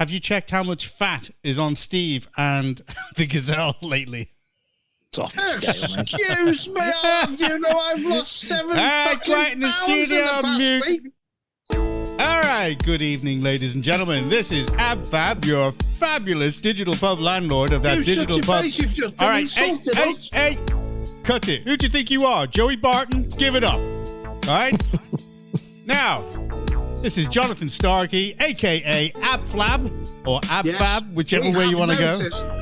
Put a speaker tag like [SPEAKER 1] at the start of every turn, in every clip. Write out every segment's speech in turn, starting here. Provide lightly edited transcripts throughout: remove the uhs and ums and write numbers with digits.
[SPEAKER 1] Have you checked how much fat is on Steve and the Gazelle lately?
[SPEAKER 2] It's off the scale, mate.
[SPEAKER 3] Excuse me, I've lost 7
[SPEAKER 1] quiet in the studio, music.
[SPEAKER 3] week.
[SPEAKER 1] All right, good evening, ladies and gentlemen. This is Ab Fab, your fabulous digital pub landlord of that digital pub. All right, hey, cut it. Who do you think you are, Joey Barton? Give it up. All right? Now, this is Jonathan Starkey, a.k.a. Ab Fab, or Ab Fab, whichever way you want to go.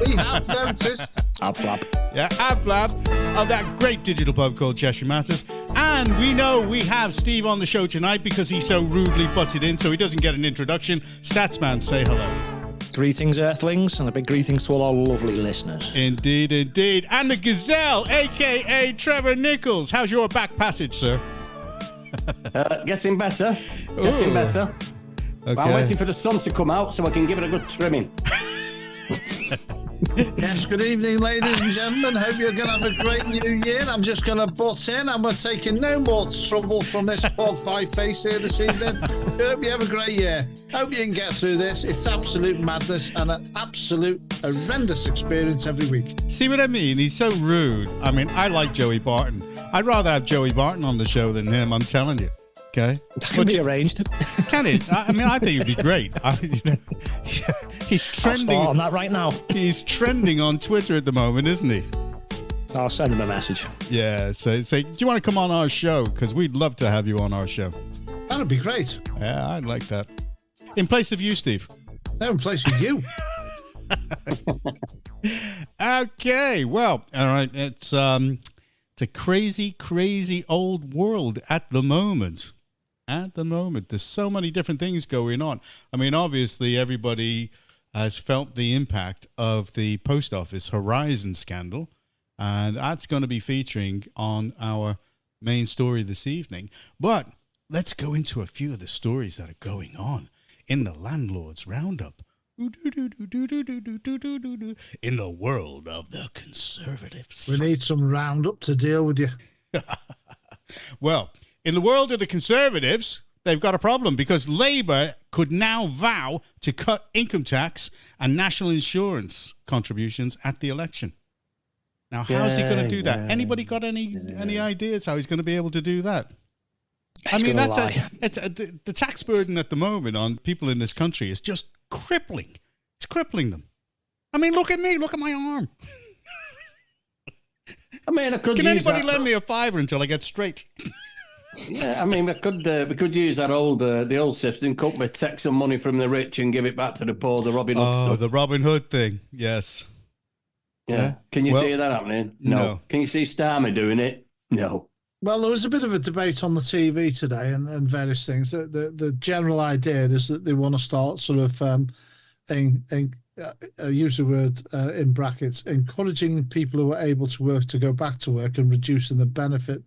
[SPEAKER 3] We have noticed.
[SPEAKER 2] Ab Fab.
[SPEAKER 1] Yeah, Ab Fab of that great digital pub called Cheshire Matters. And we know we have Steve on the show tonight because he so rudely butted in, so he doesn't get an introduction. Statsman, say hello.
[SPEAKER 2] Greetings, Earthlings, and a big greetings to all our lovely listeners.
[SPEAKER 1] Indeed, indeed. And the Gazelle, a.k.a. Trevor Nicholls. How's your back passage, sir?
[SPEAKER 4] Getting better.
[SPEAKER 1] Ooh.
[SPEAKER 4] Okay. I'm waiting for the sun to come out so I can give it a good trimming.
[SPEAKER 3] Yes, good evening, ladies and gentlemen. Hope you're going to have a great new year. I'm just going to butt in and we're taking no more trouble from this bog pie face here this evening. Hope you have a great year. Hope you can get through this. It's absolute madness and an absolute horrendous experience every week.
[SPEAKER 1] See what I mean? He's so rude. I mean, I like Joey Barton. I'd rather have Joey Barton on the show than him, I'm telling you. Okay?
[SPEAKER 2] That can be arranged.
[SPEAKER 1] Can it? I mean, I think it'd be great. He's trending.
[SPEAKER 2] I'll start on that right now.
[SPEAKER 1] He's trending on Twitter at the moment, isn't he?
[SPEAKER 2] I'll send him a message.
[SPEAKER 1] Yeah, so say, do you want to come on our show? Because we'd love to have you on our show.
[SPEAKER 3] That'd be great.
[SPEAKER 1] Yeah, I'd like that. In place of you, Steve.
[SPEAKER 3] No, in place of you.
[SPEAKER 1] Okay, well, all right. It's a crazy, crazy old world at the moment. At the moment, there's so many different things going on. I mean, obviously, everybody has felt the impact of the post office Horizon scandal, and that's going to be featuring on our main story this evening. But let's go into a few of the stories that are going on in the Landlord's Roundup. In the world of the Conservatives.
[SPEAKER 3] We need some roundup to deal with you.
[SPEAKER 1] Well, in the world of the Conservatives, they've got a problem because Labour could now vow to cut income tax and national insurance contributions at the election. Now, how's he going to do that? Anybody got any ideas how he's going to be able to do that? I mean, the tax burden at the moment on people in this country is just crippling. It's crippling them. I mean, look at me. Look at my arm.
[SPEAKER 4] I mean,
[SPEAKER 1] Can anybody lend me a $5 until I get straight?
[SPEAKER 4] Yeah, I mean, we could use that the old system, couldn't we? Take some money from the rich and give it back to the poor, the Robin Hood stuff.
[SPEAKER 1] The Robin Hood thing, yes.
[SPEAKER 4] Yeah. Can you see that happening? No. Can you see Starmer doing it? No.
[SPEAKER 3] Well, there was a bit of a debate on the TV today and various things. The general idea is that they want to start sort of, use the word in brackets, encouraging people who are able to work to go back to work and reducing the benefit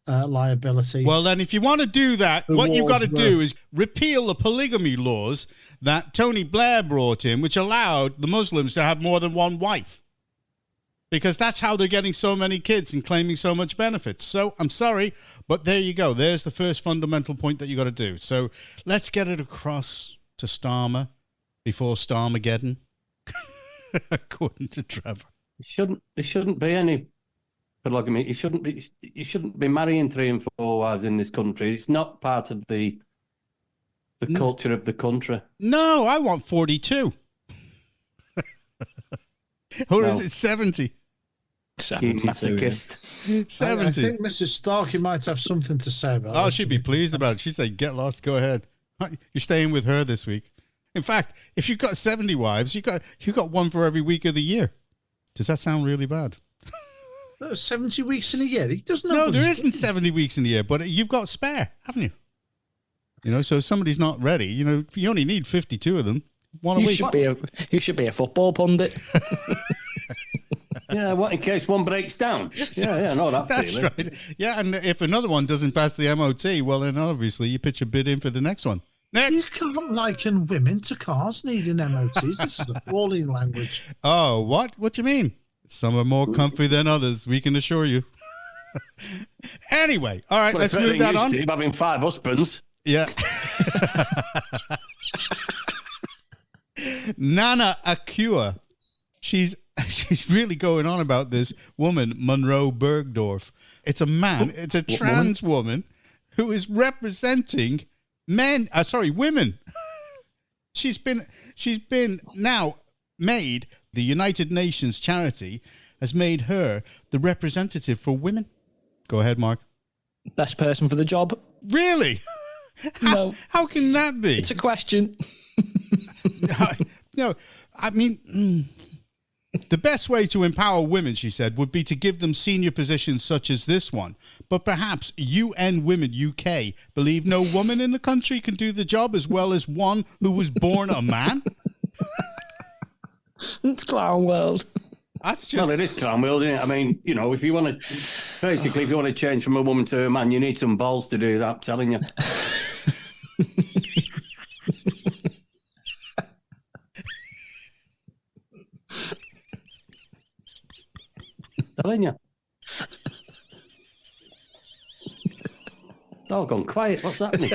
[SPEAKER 3] liability.
[SPEAKER 1] Well, then, if you want to do that, what you've got to do is repeal the polygamy laws that Tony Blair brought in, which allowed the Muslims to have more than one wife. Because that's how they're getting so many kids and claiming so much benefits. So, I'm sorry, but there you go. There's the first fundamental point that you got to do. So, let's get it across to Starmer before Starmageddon, according to Trevor.
[SPEAKER 4] There shouldn't be any polygamy. You shouldn't be marrying 3 and 4 wives in this country. It's not part of the culture of the country.
[SPEAKER 1] No, I want 42. Or is it 70?
[SPEAKER 2] 70.
[SPEAKER 4] Masochist.
[SPEAKER 1] 70.
[SPEAKER 3] I think Mrs. Starkey might have something to say about that.
[SPEAKER 1] Oh, she'd be pleased about it. She'd say, get lost, go ahead. You're staying with her this week. In fact, if you've got 70 wives, you got one for every week of the year. Does that sound really bad?
[SPEAKER 3] 70 weeks in a year. He doesn't know.
[SPEAKER 1] No, there isn't 70 weeks in a year, but you've got spare, haven't you? You know, so if somebody's not ready, you know, you only need 52 of them. One a week.
[SPEAKER 2] You should be a football pundit.
[SPEAKER 4] Yeah, what in case one breaks down? Yeah, no, that's feeling.
[SPEAKER 1] Right. Yeah, and if another one doesn't pass the MOT, well, then obviously you pitch a bid in for the next one. Next.
[SPEAKER 3] You can't liken women to cars needing MOTs. This is appalling language.
[SPEAKER 1] Oh, what? What do you mean? Some are more comfy than others, we can assure you. Anyway, all right, let's move that on.
[SPEAKER 4] Steve, having 5 husbands.
[SPEAKER 1] Yeah. Nana Akua. She's really going on about this woman, Monroe Bergdorf. It's a man. It's a trans woman who is representing women. She's been now made, the United Nations charity has made her the representative for women. Go ahead, Mark.
[SPEAKER 2] Best person for the job?
[SPEAKER 1] Really?
[SPEAKER 2] No.
[SPEAKER 1] How can that be?
[SPEAKER 2] It's a question.
[SPEAKER 1] No, I mean, the best way to empower women, she said, would be to give them senior positions such as this one. But perhaps UN Women UK believe no woman in the country can do the job as well as one who was born a man?
[SPEAKER 2] It's clown world.
[SPEAKER 1] That's just...
[SPEAKER 4] Well, it is clown world, isn't it? I mean, you know, if you want to change from a woman to a man, you need some balls to do that, I'm telling you. Telling you. It's all gone quiet. What's happening?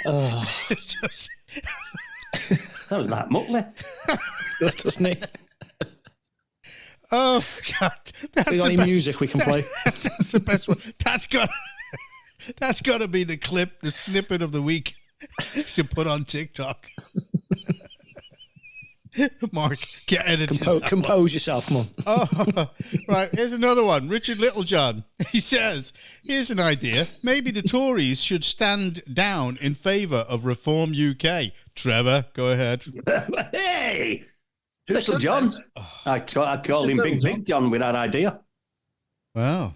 [SPEAKER 4] That was like Muttley.
[SPEAKER 2] Doesn't he?
[SPEAKER 1] Oh, God. That's
[SPEAKER 2] We got any music we can play?
[SPEAKER 1] That's the best one. That's got to be the clip, the snippet of the week to put on TikTok. Mark, get edited.
[SPEAKER 2] Compose yourself, come on.
[SPEAKER 1] Oh, right. Here's another one. Richard Littlejohn. He says, here's an idea. Maybe the Tories should stand down in favour of Reform UK. Trevor, go ahead.
[SPEAKER 4] Hey! Little John. I'd call him Big John with that idea.
[SPEAKER 1] Wow.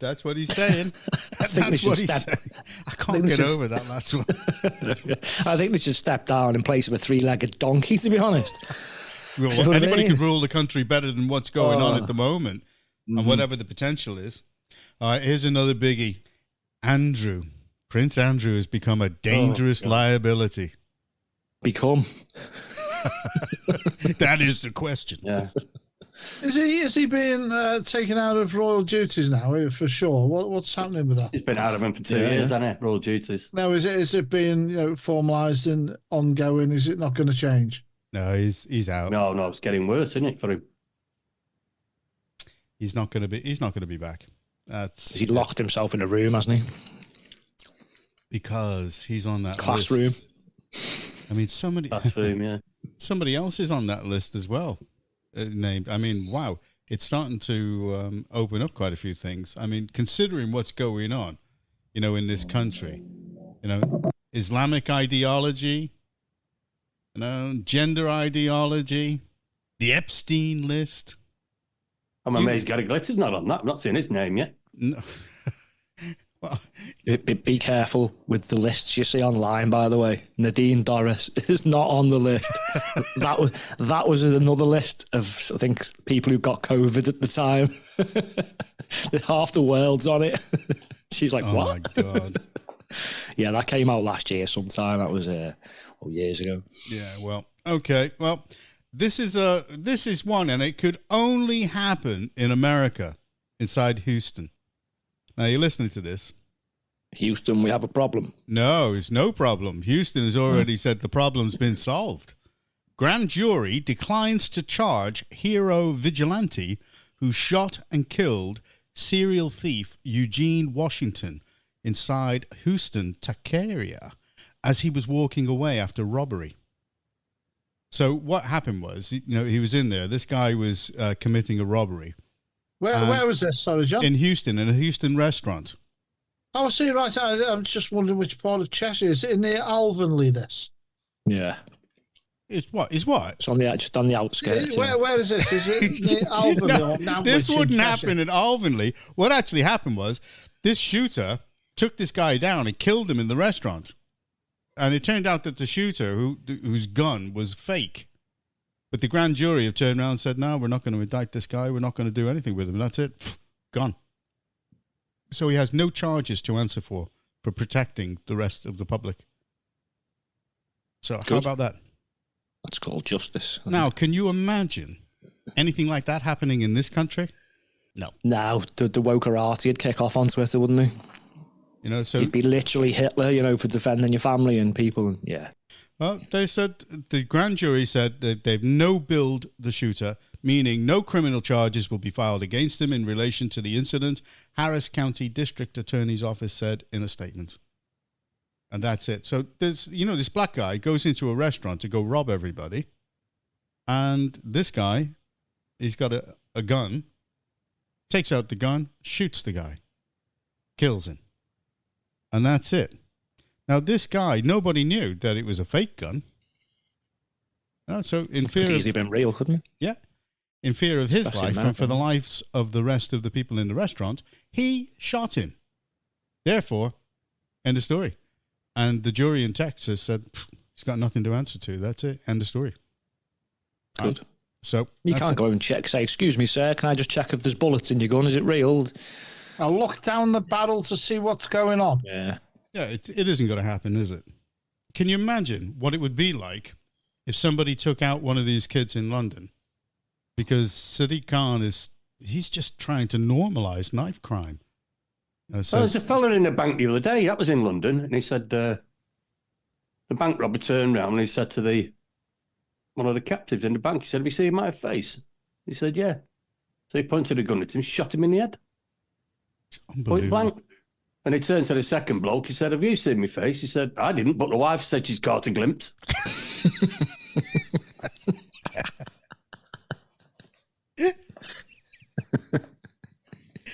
[SPEAKER 1] That's what he's saying.
[SPEAKER 2] I think they should step.
[SPEAKER 1] I can't get over that last one.
[SPEAKER 2] I think they should step down in place of a three-legged donkey, to be honest.
[SPEAKER 1] Well, anybody could rule the country better than what's going on at the moment, and whatever the potential is. All right, here's another biggie. Andrew. Prince Andrew has become a dangerous liability.
[SPEAKER 2] Become.
[SPEAKER 1] That is the question.
[SPEAKER 4] Yeah.
[SPEAKER 3] Is he being taken out of royal duties now, for sure? What's happening with that?
[SPEAKER 4] He's been out of him for 2 years, hasn't it? Royal duties.
[SPEAKER 3] Now, is it being formalised and ongoing? Is it not going to change?
[SPEAKER 1] No, he's out.
[SPEAKER 4] No, it's getting worse, isn't it, for him?
[SPEAKER 1] He's not going to be back.
[SPEAKER 2] He locked himself in a room, hasn't he?
[SPEAKER 1] Because he's on that
[SPEAKER 2] classroom.
[SPEAKER 1] List. I mean, somebody else is on that list as well. Named. I mean, wow, it's starting to open up quite a few things. I mean, considering what's going on, in this country, Islamic ideology, gender ideology, the Epstein list.
[SPEAKER 4] I'm amazed Gary Glitter's not on that. I've not seen his name yet.
[SPEAKER 1] No. Well,
[SPEAKER 2] be careful with the lists you see online, by the way. Nadine Dorris is not on the list. that was another list of, I think, people who got COVID at the time. Half the world's on it. She's like, what?
[SPEAKER 1] Oh, my God.
[SPEAKER 2] Yeah, that came out last year sometime. That was years ago.
[SPEAKER 1] Yeah, well, okay. Well, this is one, and it could only happen in America, inside Houston. Now, you're listening to this.
[SPEAKER 2] Houston, we have a problem.
[SPEAKER 1] No, it's no problem. Houston has already said the problem's been solved. Grand jury declines to charge hero vigilante who shot and killed serial thief Eugene Washington inside Houston Taqueria as he was walking away after robbery. So what happened was, he was in there. This guy was committing a robbery.
[SPEAKER 3] Where was this? Sorry, John.
[SPEAKER 1] In Houston, in a Houston restaurant.
[SPEAKER 3] Oh, see, right. I'm just wondering which part of Cheshire. Is it near Alvanley, this?
[SPEAKER 2] Yeah.
[SPEAKER 1] It's what? It's on
[SPEAKER 2] just on the outskirts.
[SPEAKER 3] Where is this? Is it near Alvanley or Nantwich?
[SPEAKER 1] This wouldn't happen in Alvanley. What actually happened was this shooter took this guy down and killed him in the restaurant. And it turned out that the shooter, whose gun was fake. But the grand jury have turned around and said, no, we're not going to indict this guy. We're not going to do anything with him. That's it. Pfft, gone. So he has no charges to answer for protecting the rest of the public. So Good. How about that?
[SPEAKER 2] That's called justice.
[SPEAKER 1] Now, can you imagine anything like that happening in this country? No.
[SPEAKER 2] No, the wokerati would kick off on Twitter, wouldn't he?
[SPEAKER 1] So
[SPEAKER 2] he'd be literally Hitler, for defending your family and people. Yeah.
[SPEAKER 1] Well, they said the grand jury said that they've no-billed the shooter, meaning no criminal charges will be filed against him in relation to the incident, Harris County District Attorney's Office said in a statement. And that's it. So there's, this black guy goes into a restaurant to go rob everybody, and this guy, he's got a gun, takes out the gun, shoots the guy, kills him, and that's it. Now, this guy, nobody knew that it was a fake gun. So in fear
[SPEAKER 2] could easily been real, couldn't it?
[SPEAKER 1] Yeah. In fear of his
[SPEAKER 2] Especially
[SPEAKER 1] life and for the lives of the rest of the people in the restaurant, he shot him. Therefore, end of story. And the jury in Texas said, he's got nothing to answer to. That's it. End of story.
[SPEAKER 2] Good.
[SPEAKER 1] So
[SPEAKER 2] you can't go and check, say, excuse me, sir, can I just check if there's bullets in your gun? Is it real?
[SPEAKER 3] I'll look down the barrel to see what's going on.
[SPEAKER 2] Yeah.
[SPEAKER 1] Yeah, it isn't going to happen, is it? Can you imagine what it would be like if somebody took out one of these kids in London? Because Sadiq Khan he's just trying to normalize knife crime.
[SPEAKER 4] There's a fella in the bank the other day, that was in London, and he said, the bank robber turned around and he said to one of the captives in the bank, he said, have you seen my face? He said, yeah. So he pointed a gun at him, shot him in the head. Point blank. And he turned to the second bloke. He said, have you seen my face? He said, I didn't, but the wife said she's caught a glimpse.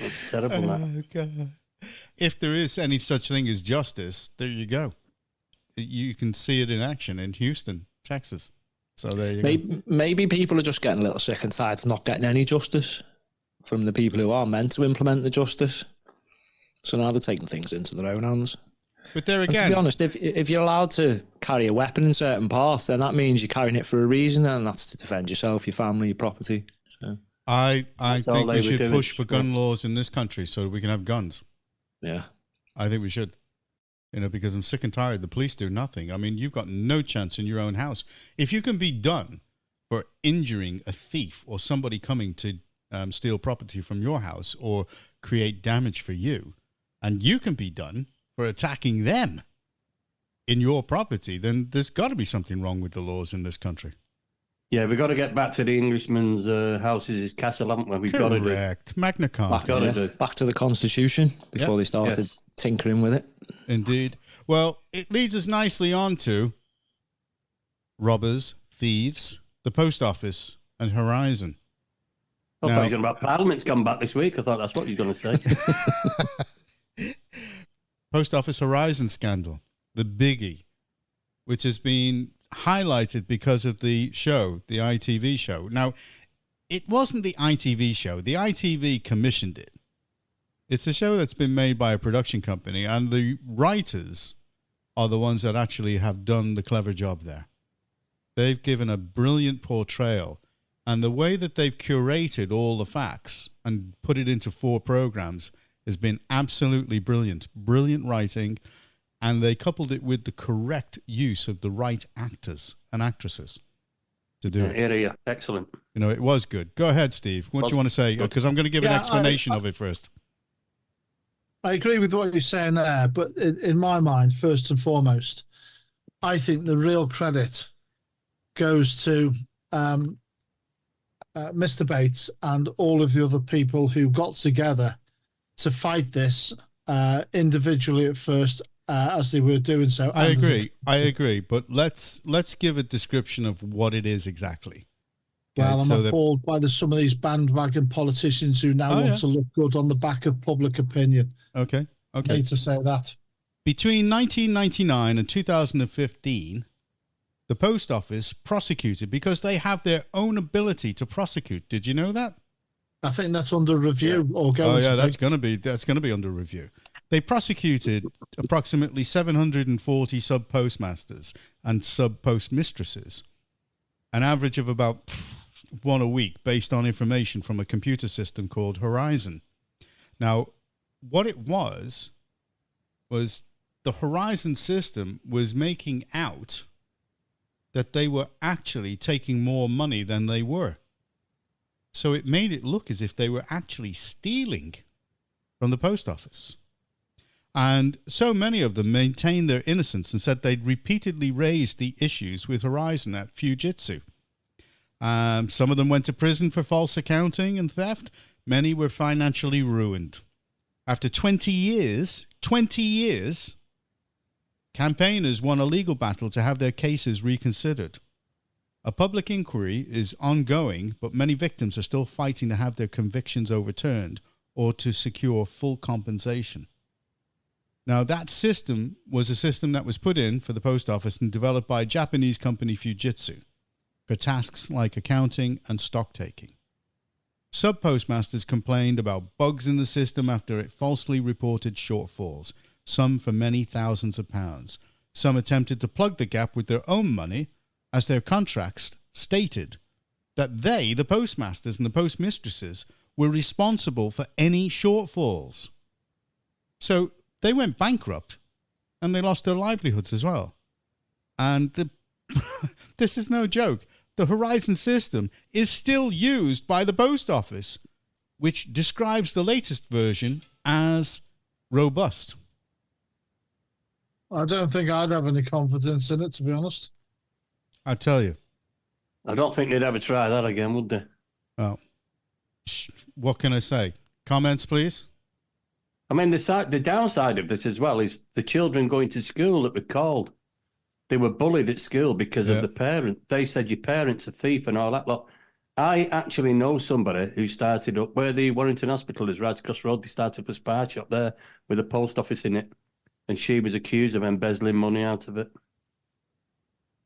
[SPEAKER 4] That's terrible, that.
[SPEAKER 1] God. If there is any such thing as justice, there you go. You can see it in action in Houston, Texas. So there you go.
[SPEAKER 2] Maybe people are just getting a little sick and tired of not getting any justice from the people who are meant to implement the justice. So now they're taking things into their own hands.
[SPEAKER 1] But there again,
[SPEAKER 2] and to be honest, if you're allowed to carry a weapon in certain parts, then that means you're carrying it for a reason, and that's to defend yourself, your family, your property. So.
[SPEAKER 1] I think we should push for gun laws in this country so that we can have guns.
[SPEAKER 2] Yeah.
[SPEAKER 1] I think we should. Because I'm sick and tired. The police do nothing. I mean, you've got no chance in your own house. If you can be done for injuring a thief or somebody coming to steal property from your house or create damage for you, and you can be done for attacking them in your property, then there's got to be something wrong with the laws in this country.
[SPEAKER 4] Yeah, we've got to get back to the Englishman's houses, his castle, haven't we? We've got to do.
[SPEAKER 1] Correct. Magna Carta.
[SPEAKER 2] Back to the Constitution before they started tinkering with it.
[SPEAKER 1] Indeed. Well, it leads us nicely on to robbers, thieves, the post office, and Horizon.
[SPEAKER 4] I thought you were going about Parliament's gone back this week. I thought that's what you were going to say.
[SPEAKER 1] Post office Horizon scandal, the biggie, which has been highlighted because of the show, the ITV show. Now, it wasn't the ITV show. The ITV commissioned it. It's a show that's been made by a production company, and the writers are the ones that actually have done the clever job there. They've given a brilliant portrayal, and the way that they've curated all the facts and put it into 4 programs has been absolutely brilliant. Brilliant writing, and they coupled it with the correct use of the right actors and actresses to do it.
[SPEAKER 4] Yeah, excellent.
[SPEAKER 1] It was good. Go ahead, Steve. What do you want to say? Because I'm going to give an explanation of it first.
[SPEAKER 3] I agree with what you're saying there, but in my mind, first and foremost, I think the real credit goes to Mr. Bates and all of the other people who got together to fight this individually at first as they were doing so.
[SPEAKER 1] I agree. But let's give a description of what it is exactly.
[SPEAKER 3] Well, I'm appalled by some of these bandwagon politicians who now want to look good on the back of public opinion.
[SPEAKER 1] Okay.
[SPEAKER 3] I hate to say that.
[SPEAKER 1] Between 1999 and 2015, the post office prosecuted because they have their own ability to prosecute. Did you know that?
[SPEAKER 3] I think that's under review or going.
[SPEAKER 1] Oh yeah, that's going to be under review. They prosecuted approximately 740 sub postmasters and sub postmistresses, an average of about 1 a week, based on information from a computer system called Horizon. Now, what it was the Horizon system was making out that they were actually taking more money than they were. So it made it look as if they were actually stealing from the post office. And so many of them maintained their innocence and said they'd repeatedly raised the issues with Horizon at Fujitsu. Some of them went to prison for false accounting and theft. Many were financially ruined. After 20 years, campaigners won a legal battle to have their cases reconsidered. A public inquiry is ongoing, but many victims are still fighting to have their convictions overturned or to secure full compensation. Now, that system was a system that was put in for the post office and developed by Japanese company Fujitsu for tasks like accounting and stock taking. Sub-postmasters complained about bugs in the system after it falsely reported shortfalls, some for many thousands of pounds. Some attempted to plug the gap with their own money, as their contracts stated that they, the postmasters and the postmistresses, were responsible for any shortfalls. So they went bankrupt and they lost their livelihoods as well. And this is no joke. The Horizon system is still used by the post office, which describes the latest version as robust.
[SPEAKER 3] I don't think I'd have any confidence in it, to be honest.
[SPEAKER 1] I tell you.
[SPEAKER 4] I don't think they'd ever try that again, would they?
[SPEAKER 1] Well, what can I say? Comments, please?
[SPEAKER 4] I mean, the downside of this as well is the children going to school that were called. They were bullied at school because of the parent. They said your parent's a thief and all that lot. I actually know somebody who started up where the Warrington Hospital is, right across the road. They started a spy shop there with a post office in it. And she was accused of embezzling money out of it.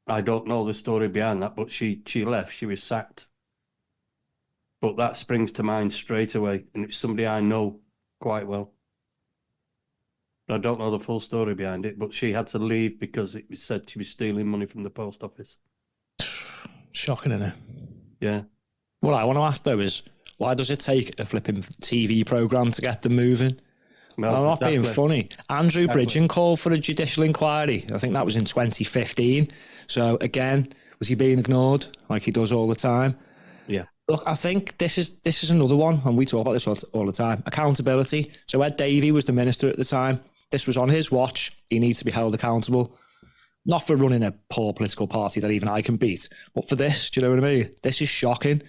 [SPEAKER 4] I don't know the story behind that, but she left. She was sacked. But that springs to mind straight away. And it's somebody I know quite well. I don't know the full story behind it, but she had to leave because it was said she was stealing money from the post office.
[SPEAKER 2] Shocking, isn't it?
[SPEAKER 4] Yeah.
[SPEAKER 2] What I want to ask, though, is why does it take a flipping TV programme to get them moving?
[SPEAKER 4] Well,
[SPEAKER 2] I'm not being funny. Andrew Bridgen called for a judicial inquiry. I think that was in 2015. So, again, was he being ignored like he does all the time?
[SPEAKER 4] Yeah.
[SPEAKER 2] Look, I think this is another one, and we talk about this all the time. Accountability. So Ed Davey was the minister at the time. This was on his watch. He needs to be held accountable. Not for running a poor political party that even I can beat, but for this, do you know what I mean? This is shocking.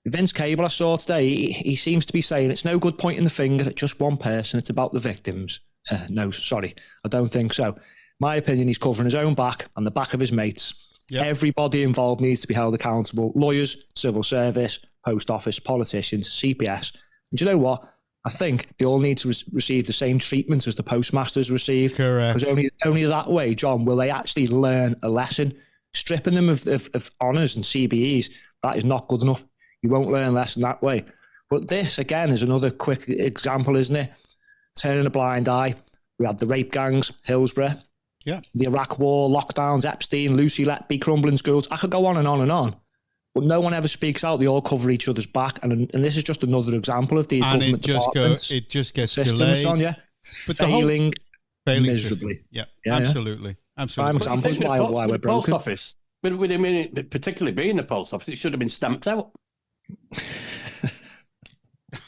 [SPEAKER 2] Vince Cable I saw today, he seems to be saying it's no good pointing the finger at just one person, it's about the victims. No, sorry, I don't think so. My opinion, he's covering his own back and the back of his mates. Yep. Everybody involved needs to be held accountable. Lawyers, civil service, post office, politicians, CPS. And do you know what? I think they all need to receive the same treatment as the postmasters received.
[SPEAKER 1] Correct.
[SPEAKER 2] Because only that way, John, will they actually learn a lesson. Stripping them of honours and CBEs, that is not good enough. You won't learn a lesson that way. But this, again, is another quick example, isn't it? Turning a blind eye. We had the rape gangs, Hillsborough, the Iraq War, lockdowns, Epstein, Lucy Letby, crumbling schools. I could go on and on and on. But no one ever speaks out. They all cover each other's back. And this is just another example of these government departments.
[SPEAKER 1] It just gets
[SPEAKER 2] systems,
[SPEAKER 1] delayed.
[SPEAKER 2] John,
[SPEAKER 1] But
[SPEAKER 2] failing
[SPEAKER 1] system.
[SPEAKER 2] miserably.
[SPEAKER 1] Yeah, absolutely.
[SPEAKER 2] Prime examples why we're broken.
[SPEAKER 4] Post office, particularly being the post office, it should have been stamped out.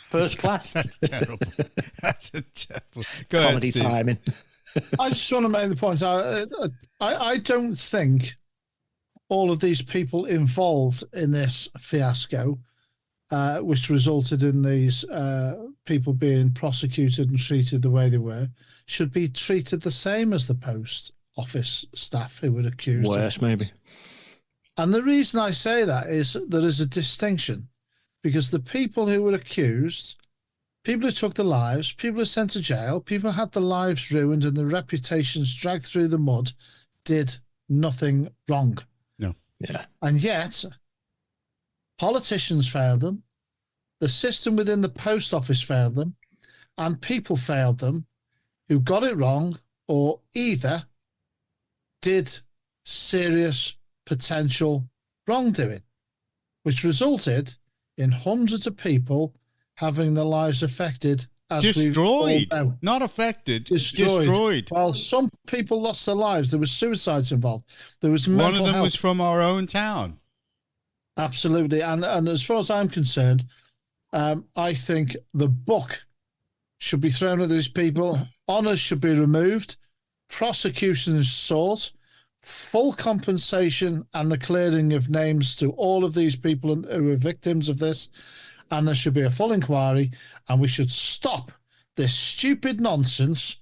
[SPEAKER 4] First class.
[SPEAKER 1] That's terrible. That's a terrible. Go ahead,
[SPEAKER 2] Comedy
[SPEAKER 1] Steve.
[SPEAKER 2] timing.
[SPEAKER 3] I just want to make the point. I don't think all of these people involved in this fiasco, which resulted in these people being prosecuted and treated the way they were, should be treated the same as the post office staff who were accused.
[SPEAKER 2] Worse, maybe.
[SPEAKER 3] And the reason I say that is there is a distinction, because the people who were accused, people who took their lives, people who sent to jail, people who had their lives ruined and their reputations dragged through the mud, did nothing wrong.
[SPEAKER 1] No.
[SPEAKER 2] Yeah.
[SPEAKER 3] And yet, politicians failed them, the system within the post office failed them, and people failed them who got it wrong or either did serious potential wrongdoing, which resulted in hundreds of people having their lives affected. As
[SPEAKER 1] Destroyed, not affected. Destroyed.
[SPEAKER 3] Well, some people lost their lives. There was suicides involved. There was mental
[SPEAKER 1] One of them
[SPEAKER 3] health.
[SPEAKER 1] was from our own town.
[SPEAKER 3] Absolutely. And as far as I'm concerned, I think the book should be thrown at these people honours should be removed, prosecution is sought, full compensation and the clearing of names to all of these people who are victims of this, and there should be a full inquiry, and we should stop this stupid nonsense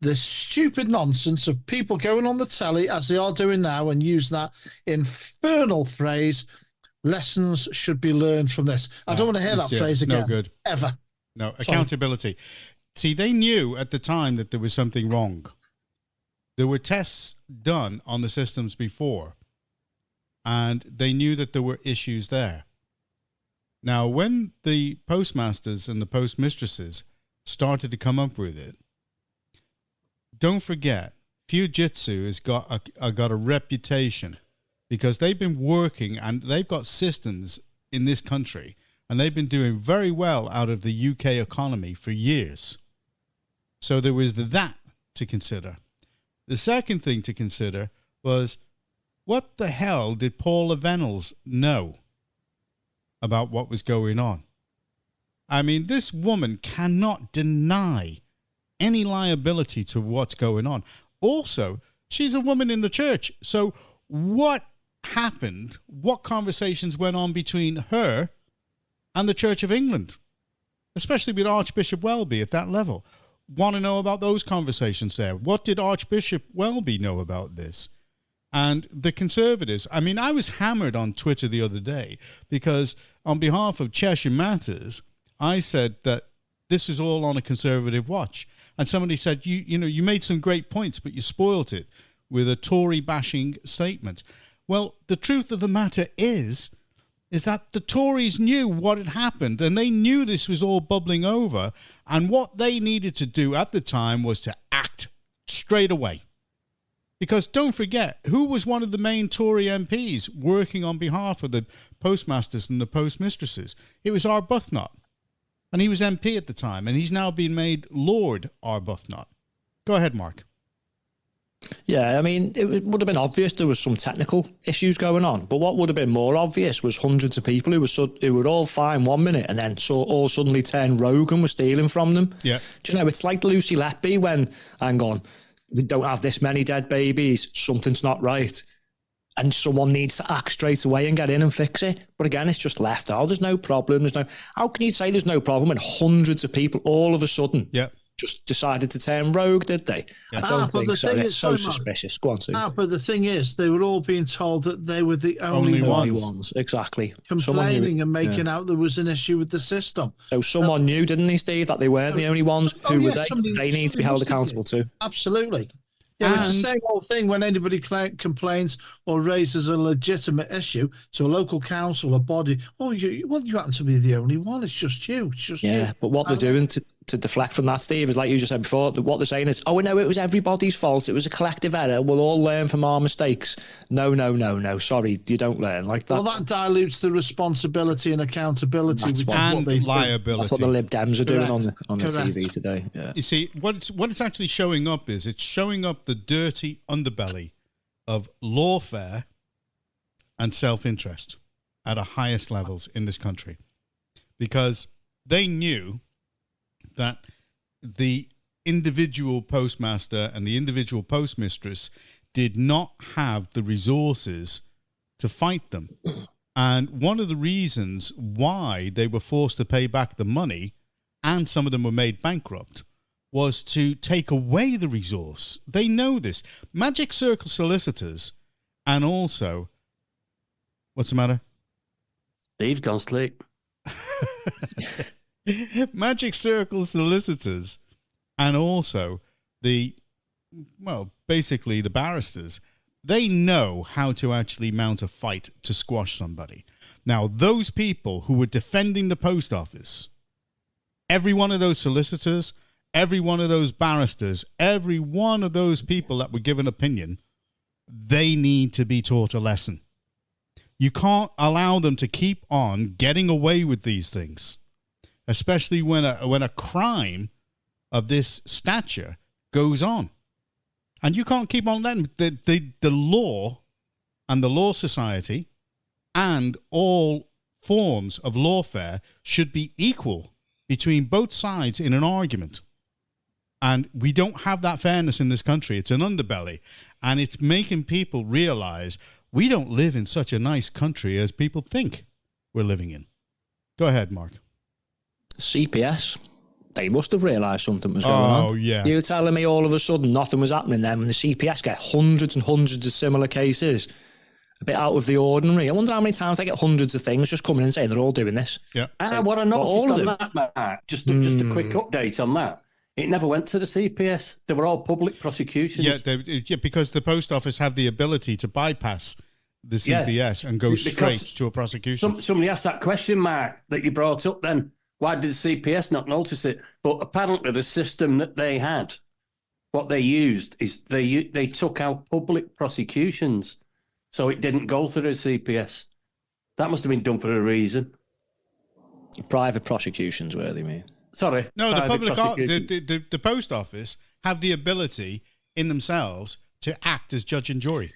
[SPEAKER 3] of people going on the telly, as they are doing now, and use that infernal phrase, lessons should be learned from this. I don't want to hear that phrase again.
[SPEAKER 1] No good.
[SPEAKER 3] Ever.
[SPEAKER 1] No, accountability. See, they knew at the time that there was something wrong. There were tests done on the systems before, and they knew that there were issues there. Now, when the postmasters and the postmistresses started to come up with it, don't forget, Fujitsu has got a reputation because they've been working and they've got systems in this country, and they've been doing very well out of the UK economy for years. So there was that to consider. The second thing to consider was, what the hell did Paula Venables know about what was going on? I mean, this woman cannot deny any liability to what's going on. Also, she's a woman in the church. So what happened? What conversations went on between her and the Church of England, especially with Archbishop Welby at that level? Want to know about those conversations there? What did Archbishop Welby know about this? And the Conservatives, I mean, I was hammered on Twitter the other day because on behalf of Cheshire Matters, I said that this was all on a Conservative watch. And somebody said, you made some great points, but you spoilt it with a Tory bashing statement. Well, the truth of the matter is that the Tories knew what had happened, and they knew this was all bubbling over, and what they needed to do at the time was to act straight away. Because don't forget, who was one of the main Tory MPs working on behalf of the postmasters and the postmistresses? It was Arbuthnot. And he was MP at the time, and he's now been made Lord Arbuthnot. Go ahead, Mark.
[SPEAKER 2] Yeah, I mean, it would have been obvious there was some technical issues going on, but what would have been more obvious was hundreds of people who were all fine 1 minute and then all suddenly turned rogue and were stealing from them.
[SPEAKER 1] Yeah.
[SPEAKER 2] Do you know, it's like Lucy Letby when, hang on, we don't have this many dead babies, something's not right. And someone needs to act straight away and get in and fix it. But again, it's just left out. There's no problem. How can you say there's no problem when hundreds of people all of a sudden just decided to turn rogue, did they?
[SPEAKER 1] Yeah.
[SPEAKER 2] I don't think so. It's so suspicious. Go on, Sue.
[SPEAKER 3] But the thing is, they were all being told that they were the only
[SPEAKER 2] ones. Exactly.
[SPEAKER 3] Complaining and making out there was an issue with the system.
[SPEAKER 2] So someone knew, didn't they, Steve, that they weren't the only ones? Who were they? They need to be held accountable too.
[SPEAKER 3] Absolutely. Yeah, it's the same old thing when anybody complains or raises a legitimate issue to a local council or body. Oh, you happen to be the only one. It's just you. It's just you.
[SPEAKER 2] But what they're doing to deflect from that, Steve, is like you just said before, what they're saying is, oh, no, it was everybody's fault. It was a collective error. We'll all learn from our mistakes. No. Sorry, you don't learn like that.
[SPEAKER 3] Well, that dilutes the responsibility and accountability
[SPEAKER 1] and liability.
[SPEAKER 2] That's what the Lib Dems are doing on the TV today. Yeah.
[SPEAKER 1] You see, what it's actually showing up is it's showing up the dirty underbelly of lawfare and self-interest at the highest levels in this country, because they knew that the individual postmaster and the individual postmistress did not have the resources to fight them. And one of the reasons why they were forced to pay back the money, and some of them were made bankrupt, was to take away the resource. They know this. Magic Circle solicitors, and also, what's the matter?
[SPEAKER 4] Steve's gone sleep.
[SPEAKER 1] Magic Circle solicitors, and also basically the barristers, they know how to actually mount a fight to squash somebody. Now, those people who were defending the post office, every one of those solicitors, every one of those barristers, every one of those people that were given opinion, they need to be taught a lesson. You can't allow them to keep on getting away with these things, especially when a crime of this stature goes on. And you can't keep on letting the law and the Law Society and all forms of lawfare should be equal between both sides in an argument. And we don't have that fairness in this country. It's an underbelly. And it's making people realize we don't live in such a nice country as people think we're living in. Go ahead, Mark.
[SPEAKER 2] CPS, they must have realised something was going on.
[SPEAKER 1] Oh, yeah.
[SPEAKER 2] You're telling me all of a sudden nothing was happening then when the CPS get hundreds and hundreds of similar cases? A bit out of the ordinary. I wonder how many times they get hundreds of things just coming in saying they're all doing this.
[SPEAKER 1] Yeah.
[SPEAKER 4] What I noticed on that, Mark, just a quick update on that. It never went to the CPS. They were all public prosecutions.
[SPEAKER 1] Yeah, because the post office have the ability to bypass the CPS and go straight to a prosecution.
[SPEAKER 4] Somebody asked that question, Mark, that you brought up then. Why did the CPS not notice it? But apparently the system that they had, what they used is they took out public prosecutions. So it didn't go through the CPS. That must have been done for a reason.
[SPEAKER 2] Private prosecutions, where they mean?
[SPEAKER 4] Sorry.
[SPEAKER 1] No, the post office have the ability in themselves to act as judge and jury.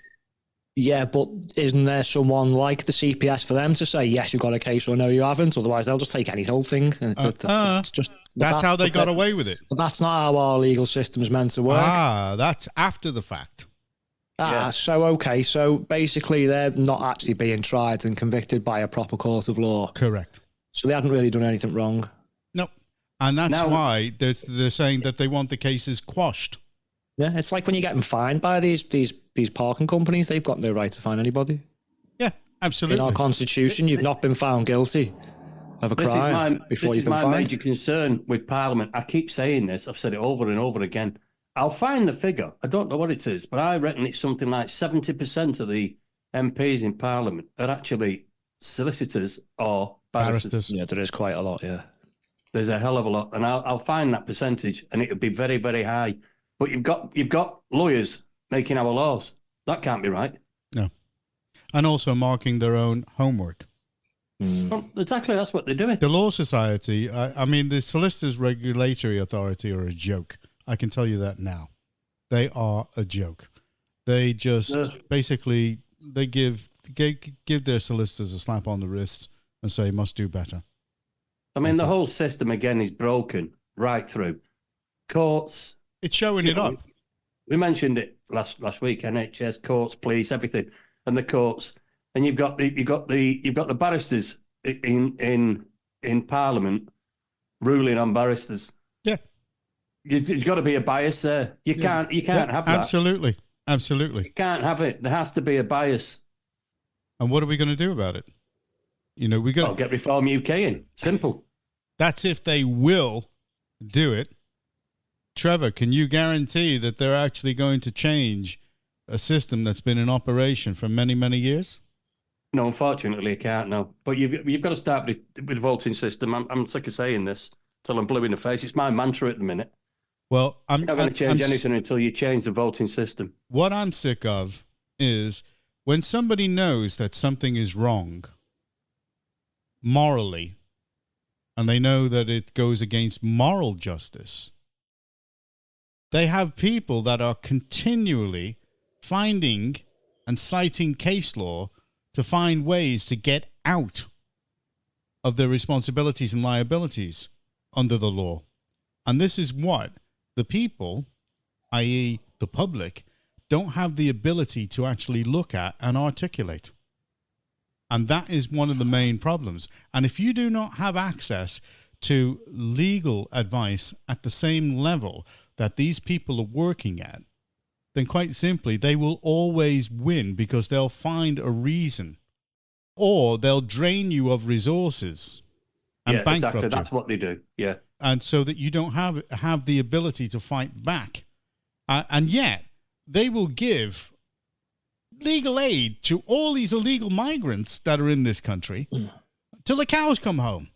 [SPEAKER 2] Yeah, but isn't there someone like the CPS for them to say, yes, you've got a case, or no, you haven't? Otherwise, they'll just take any whole thing. And
[SPEAKER 1] that's how they got away with it.
[SPEAKER 2] But that's not how our legal system is meant to work.
[SPEAKER 1] That's after the fact.
[SPEAKER 2] So basically they're not actually being tried and convicted by a proper court of law.
[SPEAKER 1] Correct.
[SPEAKER 2] So they hadn't really done anything wrong.
[SPEAKER 1] No. And that's why they're saying that they want the cases quashed.
[SPEAKER 2] Yeah, it's like when you're getting fined by these parking companies, they've got no right to fine anybody.
[SPEAKER 1] Yeah, absolutely.
[SPEAKER 2] In our constitution, you've not been found guilty of a crime before you've been fined.
[SPEAKER 4] This is my major concern with Parliament. I keep saying this. I've said it over and over again. I'll find the figure. I don't know what it is, but I reckon it's something like 70% of the MPs in Parliament are actually solicitors or barristers.
[SPEAKER 2] Yeah, there is quite a lot, yeah.
[SPEAKER 4] There's a hell of a lot. And I'll find that percentage, and it would be very, very high. But you've got lawyers making our laws. That can't be right.
[SPEAKER 1] No. And also marking their own homework.
[SPEAKER 4] Well, exactly, that's what they're doing.
[SPEAKER 1] The Law Society, the Solicitors Regulatory Authority are a joke. I can tell you that now. They are a joke. They just basically they give their solicitors a slap on the wrist and say must do better.
[SPEAKER 4] I mean, the whole system again is broken right through. Courts.
[SPEAKER 1] It's showing it up.
[SPEAKER 4] We mentioned it last week. NHS, courts, police, everything, and the courts. And you've got the barristers in Parliament ruling on barristers.
[SPEAKER 1] Yeah.
[SPEAKER 4] There's got to be a bias there. You can't have that.
[SPEAKER 1] Absolutely.
[SPEAKER 4] You can't have it. There has to be a bias.
[SPEAKER 1] And what are we going to do about it? We got
[SPEAKER 4] to get Reform UK in. Simple.
[SPEAKER 1] That's if they will do it. Trevor, can you guarantee that they're actually going to change a system that's been in operation for many, many years?
[SPEAKER 4] No, unfortunately, I can't. No, but you've got to start with the voting system. I'm sick of saying this till I'm blue in the face. It's my mantra at the minute.
[SPEAKER 1] Well, I'm
[SPEAKER 4] not going to change anything until you change the voting system.
[SPEAKER 1] What I'm sick of is when somebody knows that something is wrong morally, and they know that it goes against moral justice, they have people that are continually finding and citing case law to find ways to get out of their responsibilities and liabilities under the law. And this is what the people, i.e. the public, don't have the ability to actually look at and articulate. And that is one of the main problems. And if you do not have access to legal advice at the same level that these people are working at, then quite simply, they will always win because they'll find a reason, or they'll drain you of resources and bankrupt
[SPEAKER 4] exactly.
[SPEAKER 1] you.
[SPEAKER 4] That's what they do. Yeah.
[SPEAKER 1] And so that you don't have the ability to fight back. And yet, they will give legal aid to all these illegal migrants that are in this country till the cows come home.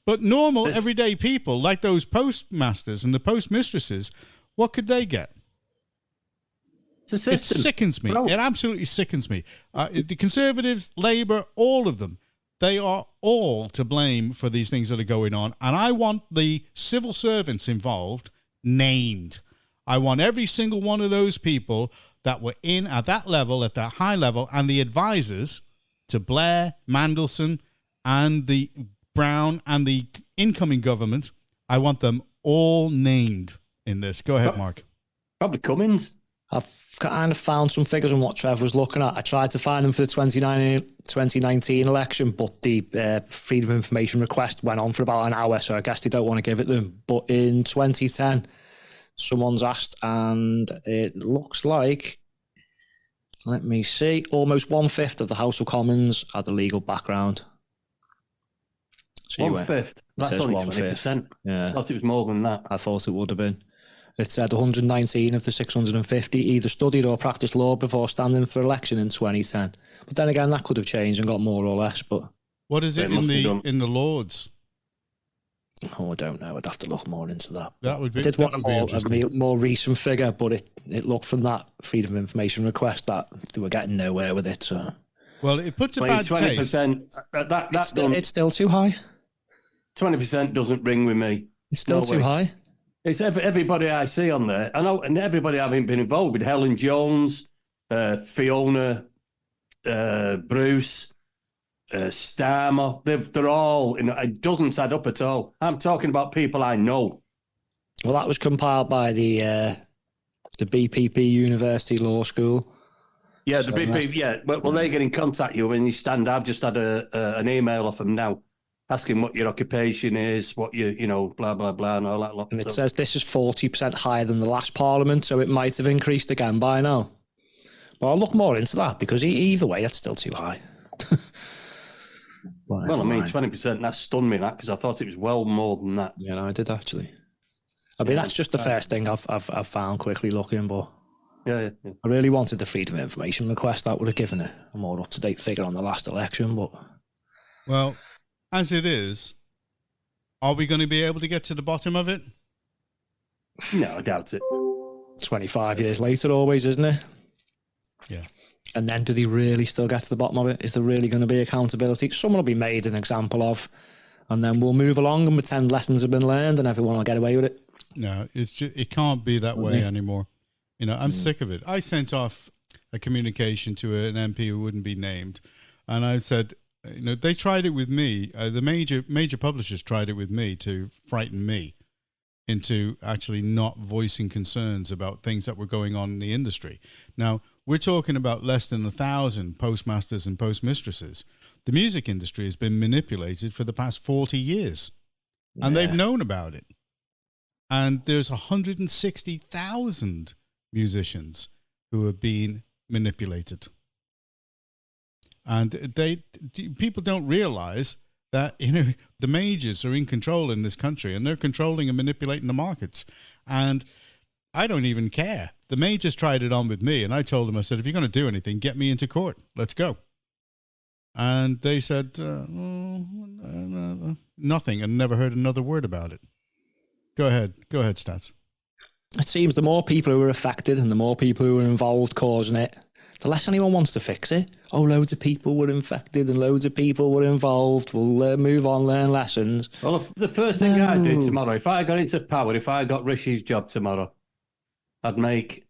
[SPEAKER 1] But normal, everyday people, like those postmasters and the postmistresses, what could they get?
[SPEAKER 4] It
[SPEAKER 1] sickens me. It absolutely sickens me. The Conservatives, Labour, all of them, they are all to blame for these things that are going on. And I want the civil servants involved named. I want every single one of those people that were in at that level, at that high level, and the advisors to Blair, Mandelson, and the Brown and the incoming government, I want them all named in this. Go ahead, Mark.
[SPEAKER 4] Probably Cummins.
[SPEAKER 2] I've kind of found some figures on what Trevor was looking at. I tried to find them for the 2019 election, but the Freedom of Information request went on for about an hour, so I guess they don't want to give it them. But in 2010, someone's asked, and it looks like, let me see, almost 1/5 of the House of Commons had a legal background. So
[SPEAKER 4] 1/5? That's only 20%.
[SPEAKER 2] Yeah.
[SPEAKER 4] I thought it was more than that.
[SPEAKER 2] I thought it would have been. It said 119 of the 650 either studied or practiced law before standing for election in 2010. But then again, that could have changed and got more or less. But
[SPEAKER 1] what is it in the Lords?
[SPEAKER 2] Oh, I don't know. I'd have to look more into that.
[SPEAKER 1] That would be.
[SPEAKER 2] I did want a more recent figure, but it looked from that Freedom of Information request that they were getting nowhere with it. So,
[SPEAKER 1] well, it puts a bad
[SPEAKER 4] 20%.
[SPEAKER 1] taste.
[SPEAKER 2] It's still too high.
[SPEAKER 4] 20% doesn't ring with me.
[SPEAKER 2] It's still too high.
[SPEAKER 4] It's everybody I see on there. I know, and everybody having been involved with Helen Jones, Fiona, Bruce, Starmer. They're all, it doesn't add up at all. I'm talking about people I know.
[SPEAKER 2] Well, that was compiled by the BPP University Law School.
[SPEAKER 4] Yeah, the BPP. Yeah, well, they get in contact you when you stand. I've just had an email off them now, asking what your occupation is, what blah, blah, blah, and all that lot.
[SPEAKER 2] And it says this is 40% higher than the last Parliament, so it might have increased again by now. But I'll look more into that, because either way, that's still too high.
[SPEAKER 4] Well, I mean, 20%, that stunned me, because I thought it was well more than that.
[SPEAKER 2] Yeah, no, I did actually. I mean, that's just the first thing I've found quickly looking, but
[SPEAKER 4] yeah.
[SPEAKER 2] I really wanted the Freedom of Information request. That would have given a more up-to-date figure on the last election, but...
[SPEAKER 1] Well... As it is, are we going to be able to get to the bottom of it?
[SPEAKER 4] No, I doubt it.
[SPEAKER 2] 25 years later always, isn't it?
[SPEAKER 1] Yeah.
[SPEAKER 2] And then do they really still get to the bottom of it? Is there really going to be accountability? Someone will be made an example of, and then we'll move along and pretend lessons have been learned and everyone will get away with it.
[SPEAKER 1] No, it can't be that way anymore. I'm sick of it. I sent off a communication to an MP who wouldn't be named, and I said... they tried it with me. The major publishers tried it with me to frighten me into actually not voicing concerns about things that were going on in the industry. Now, we're talking about less than 1,000 postmasters and postmistresses. The music industry has been manipulated for the past 40 years, and they've known about it. And there's 160,000 musicians who are being manipulated. And people don't realize that, the majors are in control in this country, and they're controlling and manipulating the markets. And I don't even care. The majors tried it on with me, and I told them, I said, if you're going to do anything, get me into court. Let's go. And they said nothing, and never heard another word about it. Go ahead, Stats.
[SPEAKER 2] It seems the more people who are affected and the more people who are involved causing it, the less anyone wants to fix it. Oh, loads of people were infected and loads of people were involved. We'll move on, learn lessons.
[SPEAKER 4] Well, the first thing I do tomorrow, if I got into power, if I got Rishi's job tomorrow, I'd make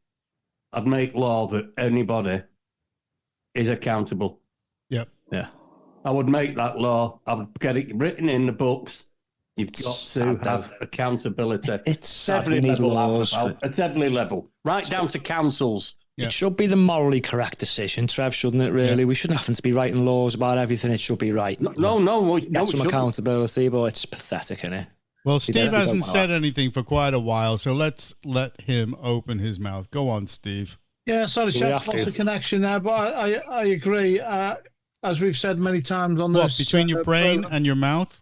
[SPEAKER 4] law that anybody is accountable.
[SPEAKER 1] Yep.
[SPEAKER 2] Yeah.
[SPEAKER 4] I would make that law. I would get it written in the books. You've got to have accountability.
[SPEAKER 2] It's
[SPEAKER 4] every level. At every level, right down to councils.
[SPEAKER 1] Yeah.
[SPEAKER 2] It should be the morally correct decision, Trev, shouldn't it, really? Yeah. We shouldn't have to be writing laws about everything. It should be right.
[SPEAKER 4] No.
[SPEAKER 2] Get some accountability, but it's pathetic, isn't it?
[SPEAKER 1] Well, Steve hasn't said anything for quite a while, so let's let him open his mouth. Go on, Steve.
[SPEAKER 3] Yeah, sorry, Chef, lost the connection there, but I agree. As we've said many times on this...
[SPEAKER 1] What, between your brain and your mouth?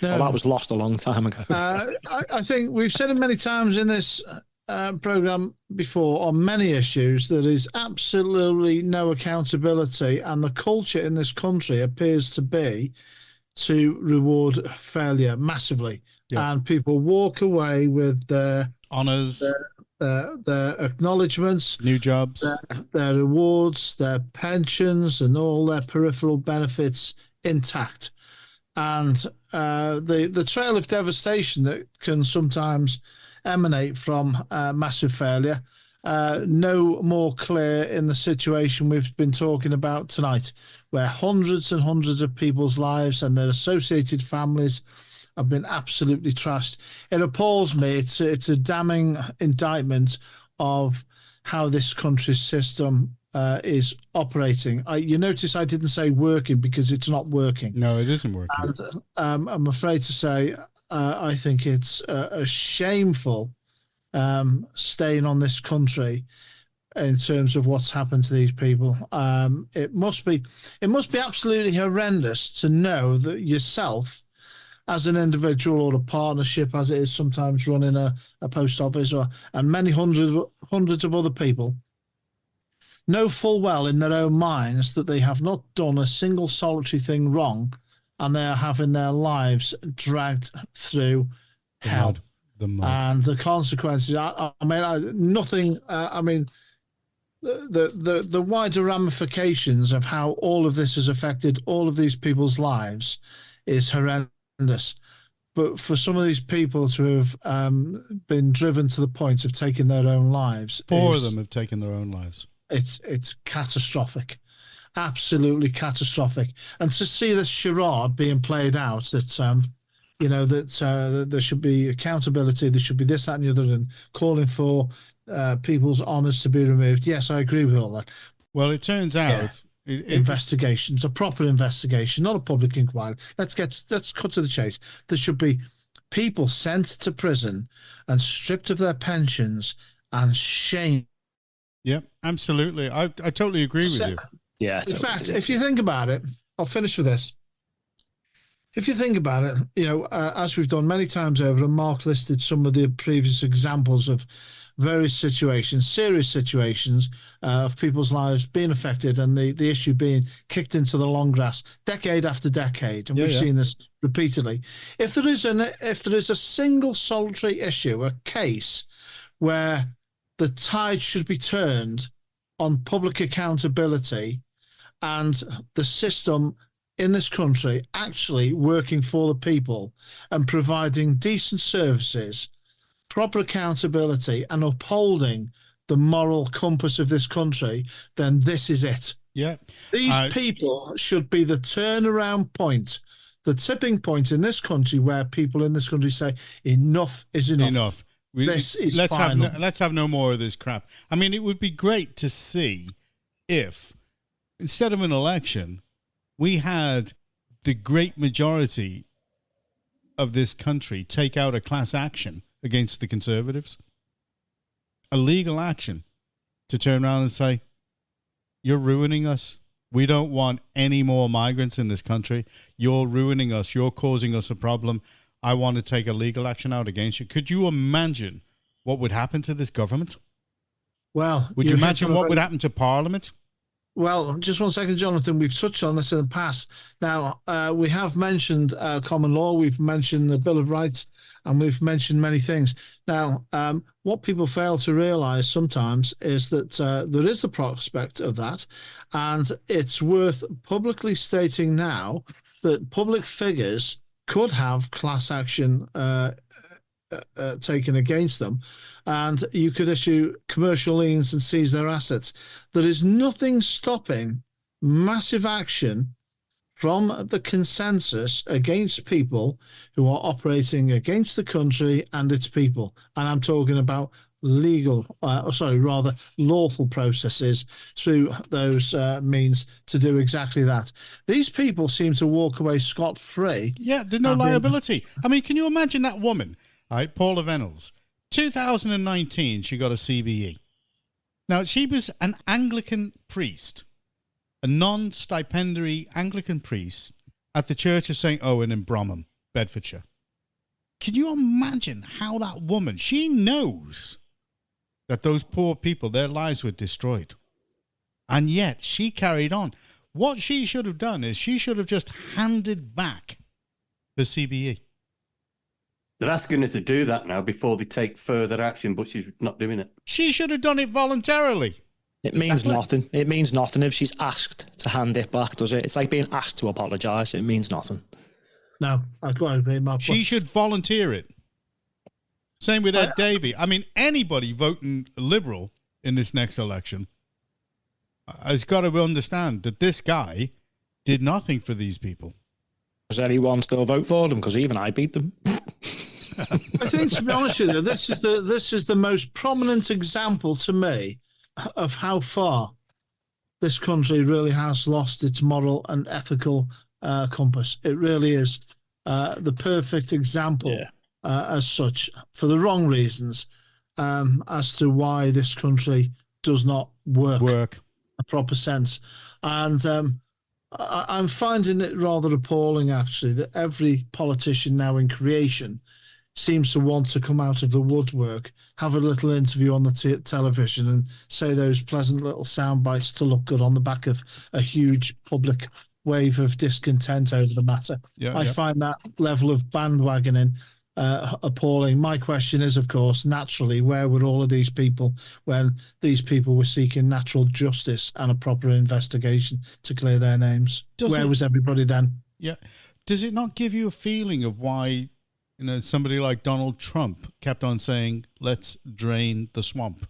[SPEAKER 2] Well, that was lost a long time ago.
[SPEAKER 3] I think we've said it many times in this program before on many issues. There is absolutely no accountability, and the culture in this country appears to be to reward failure massively. Yeah. And people walk away with their honours, their acknowledgements,
[SPEAKER 1] new jobs,
[SPEAKER 3] their rewards, their pensions, and all their peripheral benefits intact. And the trail of devastation that can sometimes emanate from massive failure, no more clear in the situation we've been talking about tonight, where hundreds and hundreds of people's lives and their associated families have been absolutely trashed. It appalls me. It's a damning indictment of how this country's system is operating. You notice I didn't say working because it's not working.
[SPEAKER 1] No, it isn't working.
[SPEAKER 3] And I'm afraid to say I think it's a shameful stain on this country in terms of what's happened to these people. It must be absolutely horrendous to know that yourself, as an individual or a partnership, as it is sometimes running a post office, and many hundreds of other people, know full well in their own minds that they have not done a single solitary thing wrong, and they are having their lives dragged through hell.
[SPEAKER 1] The mud.
[SPEAKER 3] And the consequences. The wider ramifications of how all of this has affected all of these people's lives is horrendous. But for some of these people to have been driven to the point of taking their own lives,
[SPEAKER 1] Four of them have taken their own lives.
[SPEAKER 3] It's catastrophic, absolutely catastrophic. And to see this charade being played out, that there should be accountability, there should be this, that, and the other, and calling for people's honours to be removed. Yes, I agree with all that.
[SPEAKER 1] Well, it turns out
[SPEAKER 3] investigations, a proper investigation, not a public inquiry. Let's cut to the chase. There should be people sent to prison and stripped of their pensions and shamed.
[SPEAKER 1] Yeah, absolutely. I totally agree with you.
[SPEAKER 2] Yeah.
[SPEAKER 3] In fact, if you think about it, I'll finish with this. If you think about it, as we've done many times over, and Mark listed some of the previous examples of various situations, serious situations of people's lives being affected, and the issue being kicked into the long grass decade after decade, and we've seen this repeatedly. If there is a single solitary issue, a case where the tide should be turned on public accountability and the system in this country actually working for the people and providing decent services, proper accountability, and upholding the moral compass of this country, then this is it.
[SPEAKER 1] Yeah.
[SPEAKER 3] These people should be the turnaround point, the tipping point in this country where people in this country say, enough is enough.
[SPEAKER 1] Enough. Let's have no more of this crap. I mean, it would be great to see if, instead of an election, we had the great majority of this country take out a class action against the Conservatives. A legal action to turn around and say, you're ruining us. We don't want any more migrants in this country. You're ruining us. You're causing us a problem. I want to take a legal action out against you. Could you imagine what would happen to this government?
[SPEAKER 3] Well,
[SPEAKER 1] would you imagine what would happen to Parliament?
[SPEAKER 3] Well, just one second, Jonathan. We've touched on this in the past. Now, we have mentioned common law. We've mentioned the Bill of Rights, and we've mentioned many things. Now, what people fail to realise sometimes is that there is the prospect of that, and it's worth publicly stating now that public figures could have class action taken against them, and you could issue commercial liens and seize their assets. There is nothing stopping massive action from the consensus against people who are operating against the country and its people. And I'm talking about lawful processes through those means to do exactly that. These people seem to walk away scot-free.
[SPEAKER 1] Yeah, there's no liability. I mean, can you imagine that woman, right, Paula Venables, 2019, she got a CBE. Now, she was an Anglican priest, a non-stipendiary Anglican priest at the Church of St. Owen in Bromham, Bedfordshire. Can you imagine how that woman, she knows that those poor people, their lives were destroyed. And yet she carried on. What she should have done is she should have just handed back the CBE.
[SPEAKER 4] They're asking her to do that now before they take further action, but she's not doing it.
[SPEAKER 1] She should have done it voluntarily.
[SPEAKER 2] It means nothing. It means nothing if she's asked to hand it back, does it? It's like being asked to apologise. It means nothing.
[SPEAKER 3] No, I quite agree, Mark.
[SPEAKER 1] She should volunteer it. Same with Ed Davey. I mean, anybody voting Liberal in this next election has got to understand that this guy did nothing for these people.
[SPEAKER 2] Does anyone still vote for them? Because even I beat them.
[SPEAKER 3] I think, to be honest with you, this is the most prominent example to me of how far this country really has lost its moral and ethical compass. It really is the perfect example, as such, for the wrong reasons, as to why this country does not work a proper sense. And I'm finding it rather appalling, actually, that every politician now in creation seems to want to come out of the woodwork, have a little interview on the television and say those pleasant little sound bites to look good on the back of a huge public wave of discontent over the matter. I find that level of bandwagoning appalling. My question is, of course, naturally, where were all of these people when these people were seeking natural justice and a proper investigation to clear their names? Where was everybody then?
[SPEAKER 1] Yeah. Does it not give you a feeling of why, somebody like Donald Trump kept on saying, let's drain the swamp?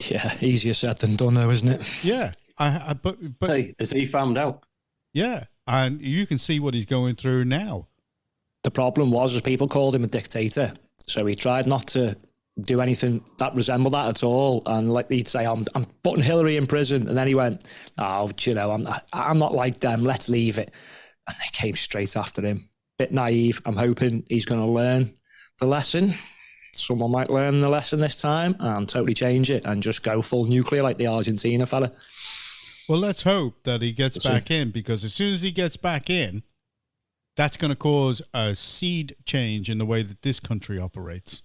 [SPEAKER 2] Yeah, easier said than done, though, isn't it?
[SPEAKER 1] Yeah. But
[SPEAKER 4] hey, has he found out?
[SPEAKER 1] Yeah. And you can see what he's going through now.
[SPEAKER 2] The problem was people called him a dictator. So he tried not to do anything that resembled that at all. And like he'd say, I'm putting Hillary in prison. And then he went, I'm not like them. Let's leave it. And they came straight after him. Bit naive. I'm hoping he's going to learn the lesson. Someone might learn the lesson this time and totally change it and just go full nuclear like the Argentina fella.
[SPEAKER 1] Well, let's hope that he gets back in, because as soon as he gets back in, that's going to cause a seed change in the way that this country operates.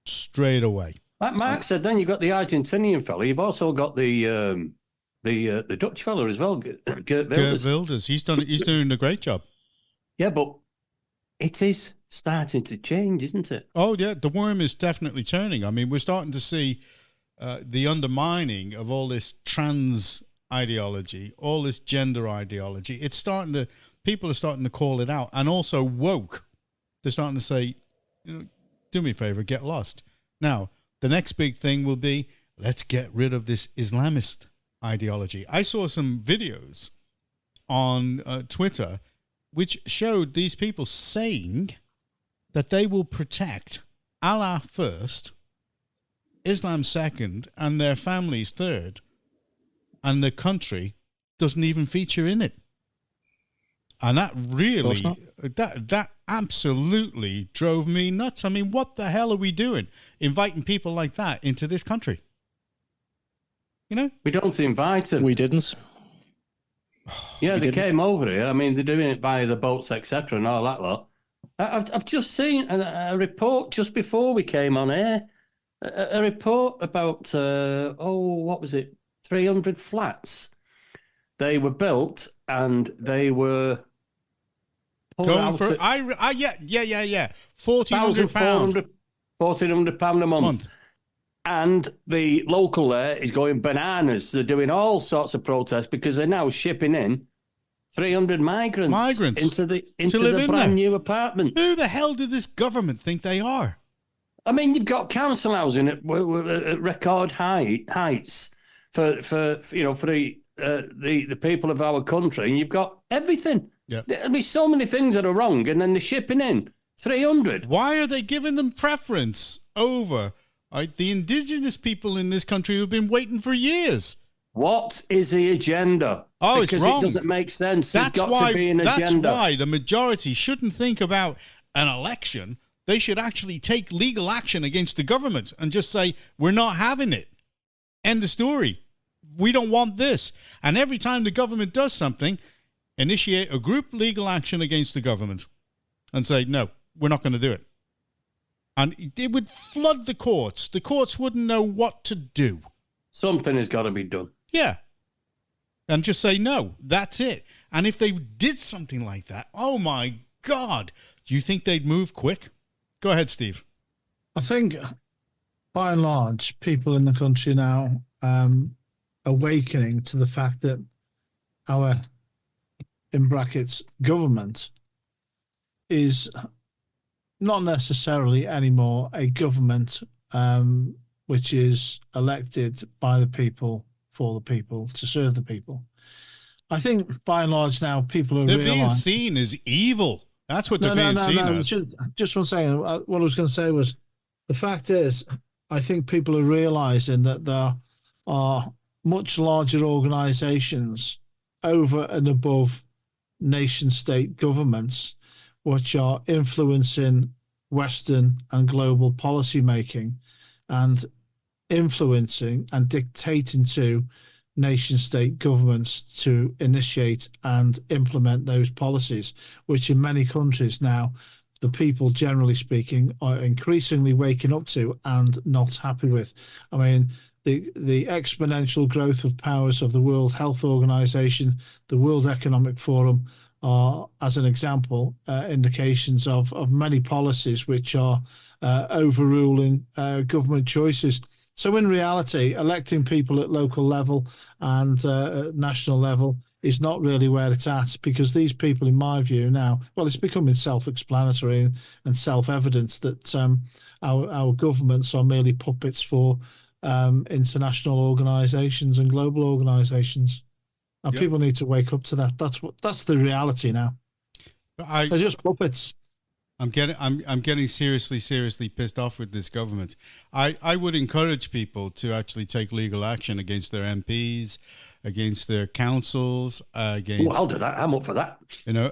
[SPEAKER 1] Straight away.
[SPEAKER 4] Like Mark said, then you've got the Argentinian fella. You've also got the Dutch fella as well, Geert Wilders.
[SPEAKER 1] Geert Wilders. He's doing a great job.
[SPEAKER 4] Yeah, but it is starting to change, isn't it?
[SPEAKER 1] Oh, yeah. The worm is definitely turning. I mean, we're starting to see the undermining of all this trans ideology, all this gender ideology. It's starting to, people are starting to call it out. And also woke. They're starting to say, do me a favor, get lost. Now, the next big thing will be, let's get rid of this Islamist ideology. I saw some videos on Twitter which showed these people saying that they will protect Allah first, Islam second, and their families third, and the country doesn't even feature in it. And that really, that absolutely drove me nuts. I mean, what the hell are we doing, inviting people like that into this country?
[SPEAKER 4] We don't invite them.
[SPEAKER 2] We didn't.
[SPEAKER 4] Yeah, they came over here. I mean, they're doing it via the boats, etc., and all that lot. I've just seen a report just before we came on air. A report about, what was it? 300 flats. They were built and they were
[SPEAKER 1] going for £1,400.
[SPEAKER 4] £1,400 a month. And the local there is going bananas. They're doing all sorts of protests because they're now shipping in 300 migrants into the brand new apartments.
[SPEAKER 1] Who the hell does this government think they are?
[SPEAKER 4] I mean, you've got council housing at record heights for the people of our country, and you've got everything.
[SPEAKER 1] Yeah.
[SPEAKER 4] There'll be so many things that are wrong, and then they're shipping in 300.
[SPEAKER 1] Why are they giving them preference over the indigenous people in this country who've been waiting for years?
[SPEAKER 4] What is the agenda?
[SPEAKER 1] Oh,
[SPEAKER 4] because
[SPEAKER 1] it's wrong.
[SPEAKER 4] It doesn't make sense.
[SPEAKER 1] That's
[SPEAKER 4] There's got to be an agenda.
[SPEAKER 1] That's why the majority shouldn't think about an election. They should actually take legal action against the government and just say, we're not having it. End of story. We don't want this. And every time the government does something, initiate a group legal action against the government and say, no, we're not going to do it. And it would flood the courts. The courts wouldn't know what to do.
[SPEAKER 4] Something has got to be done.
[SPEAKER 1] Yeah. And just say, no, that's it. And if they did something like that, oh my God, do you think they'd move quick? Go ahead, Steve.
[SPEAKER 3] I think, by and large, people in the country now awakening to the fact that our, in brackets, government is not necessarily anymore a government which is elected by the people, for the people, to serve the people. I think by and large now people are
[SPEAKER 1] They're being
[SPEAKER 3] realising.
[SPEAKER 1] seen as evil. That's what they're being seen as.
[SPEAKER 3] Just one second. What I was going to say was, the fact is, I think people are realising that there are much larger organisations over and above nation-state governments which are influencing Western and global policy making and influencing and dictating to nation-state governments to initiate and implement those policies, which in many countries now, the people, generally speaking, are increasingly waking up to and not happy with. I mean, the exponential growth of powers of the World Health Organization, the World Economic Forum, are, as an example, indications of many policies which are overruling government choices. So in reality, electing people at local level and at national level is not really where it's at, because these people, in my view now, well, it's becoming self-explanatory and self-evident that our governments are merely puppets for international organisations and global organisations. And people need to wake up to that. That's the reality now. They're just puppets.
[SPEAKER 1] I'm getting seriously pissed off with this government. I would encourage people to actually take legal action against their MPs, against their councils, against.
[SPEAKER 4] Well, I'll do that. I'm up for that.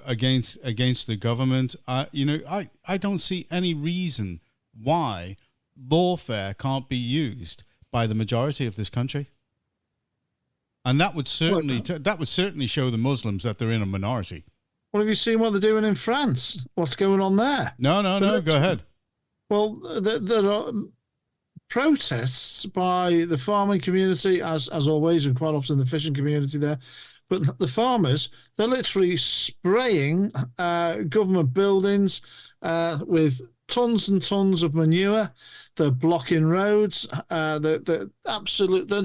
[SPEAKER 1] Against the government. I don't see any reason why lawfare can't be used by the majority of this country. And that would certainly show the Muslims that they're in a minority.
[SPEAKER 3] Well, have you seen what they're doing in France? What's going on there?
[SPEAKER 1] No. Go ahead.
[SPEAKER 3] Well, there are protests by the farming community, as always, and quite often the fishing community there. But the farmers, they're literally spraying government buildings with tons and tons of manure. They're blocking roads. They're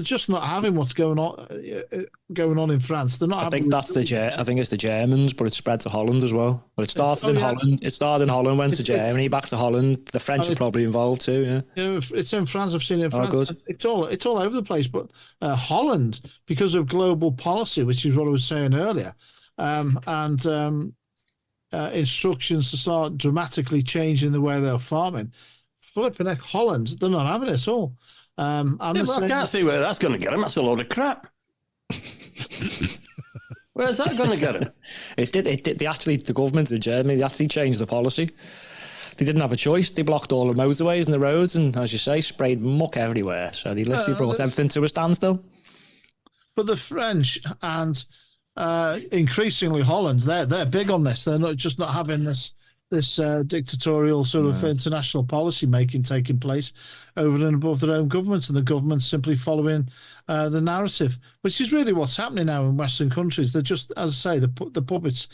[SPEAKER 3] just not having what's going on in France. They're not.
[SPEAKER 2] I think it's the Germans, but it spread to Holland as well. But it started in Holland. It started in Holland, went to Germany, back to Holland. The French are probably involved too. Yeah,
[SPEAKER 3] it's in France. I've seen it in France.
[SPEAKER 2] Good.
[SPEAKER 3] It's all over the place. But Holland, because of global policy, which is what I was saying earlier, and instructions to start dramatically changing the way they're farming. Flipping heck, Holland, they're not having it at all.
[SPEAKER 4] I can't see where that's going to get them. That's a load of crap. Where's that going to get them?
[SPEAKER 2] It did. The government in Germany, they actually changed the policy. They didn't have a choice. They blocked all the motorways and the roads, and as you say, sprayed muck everywhere. So they literally brought everything to a standstill.
[SPEAKER 3] But the French and increasingly Holland, they're big on this. They're not having this dictatorial sort of international policy making taking place over and above their own governments, and the government's simply following the narrative, which is really what's happening now in Western countries. They're just, as I say, the puppets,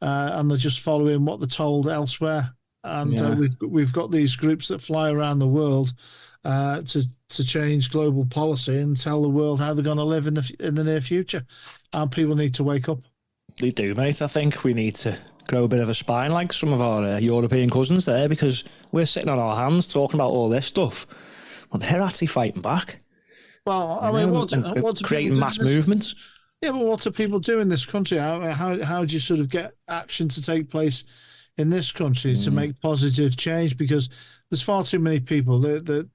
[SPEAKER 3] and they're just following what they're told elsewhere. And we've got these groups that fly around the world to change global policy and tell the world how they're going to live in the near future. And people need to wake up.
[SPEAKER 2] They do, mate. I think we need to grow a bit of a spine like some of our European cousins there, because we're sitting on our hands talking about all this stuff. Well, they're actually fighting back.
[SPEAKER 3] Well, I mean, what's
[SPEAKER 2] creating mass movements?
[SPEAKER 3] Yeah, but what do people do in this country? How do you sort of get action to take place in this country to make positive change? Because there's far too many people that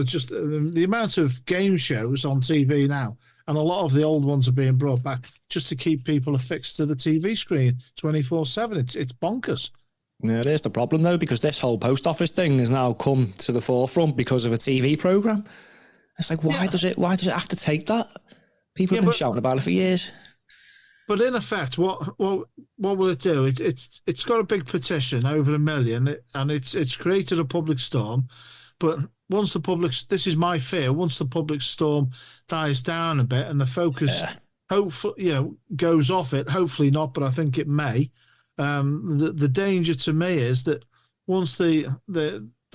[SPEAKER 3] just the amount of game shows on TV now. And a lot of the old ones are being brought back just to keep people affixed to the TV screen 24/7. It's bonkers.
[SPEAKER 2] Yeah, it is the problem, though, because this whole post office thing has now come to the forefront because of a TV programme. It's like, why does it have to take that? People have been shouting about it for years.
[SPEAKER 3] But in effect, what will it do? It's got a big petition, over 1 million, and it's created a public storm. But once this is my fear, once the public storm dies down a bit and the focus hopefully goes off it, hopefully not, but I think it may. The danger to me is that once the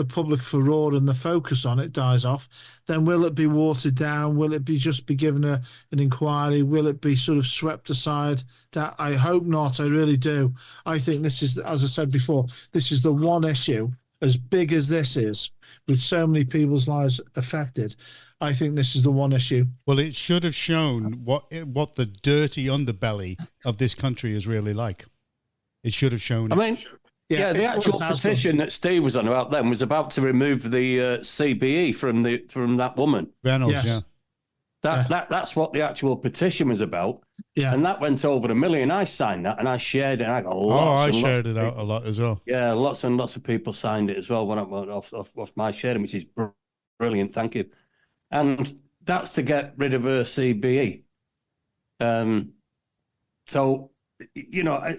[SPEAKER 3] public furore and the focus on it dies off, then will it be watered down? Will it be given an inquiry? Will it be sort of swept aside? I hope not. I really do. I think this is, as I said before, this is the one issue, as big as this is, with so many people's lives affected. I think this is the one issue.
[SPEAKER 1] Well, it should have shown what the dirty underbelly of this country is really like. It should have shown.
[SPEAKER 4] I mean, the actual petition that Steve was on about then was about to remove the CBE from that woman.
[SPEAKER 1] Reynolds, yes.
[SPEAKER 4] That's what the actual petition was about.
[SPEAKER 3] Yeah.
[SPEAKER 4] And that went over 1 million. I signed that and I shared it. And I got lots.
[SPEAKER 1] I shared it out a lot as well.
[SPEAKER 4] Yeah, lots and lots of people signed it as well when I went off my sharing, which is brilliant. Thank you. And that's to get rid of her CBE. So,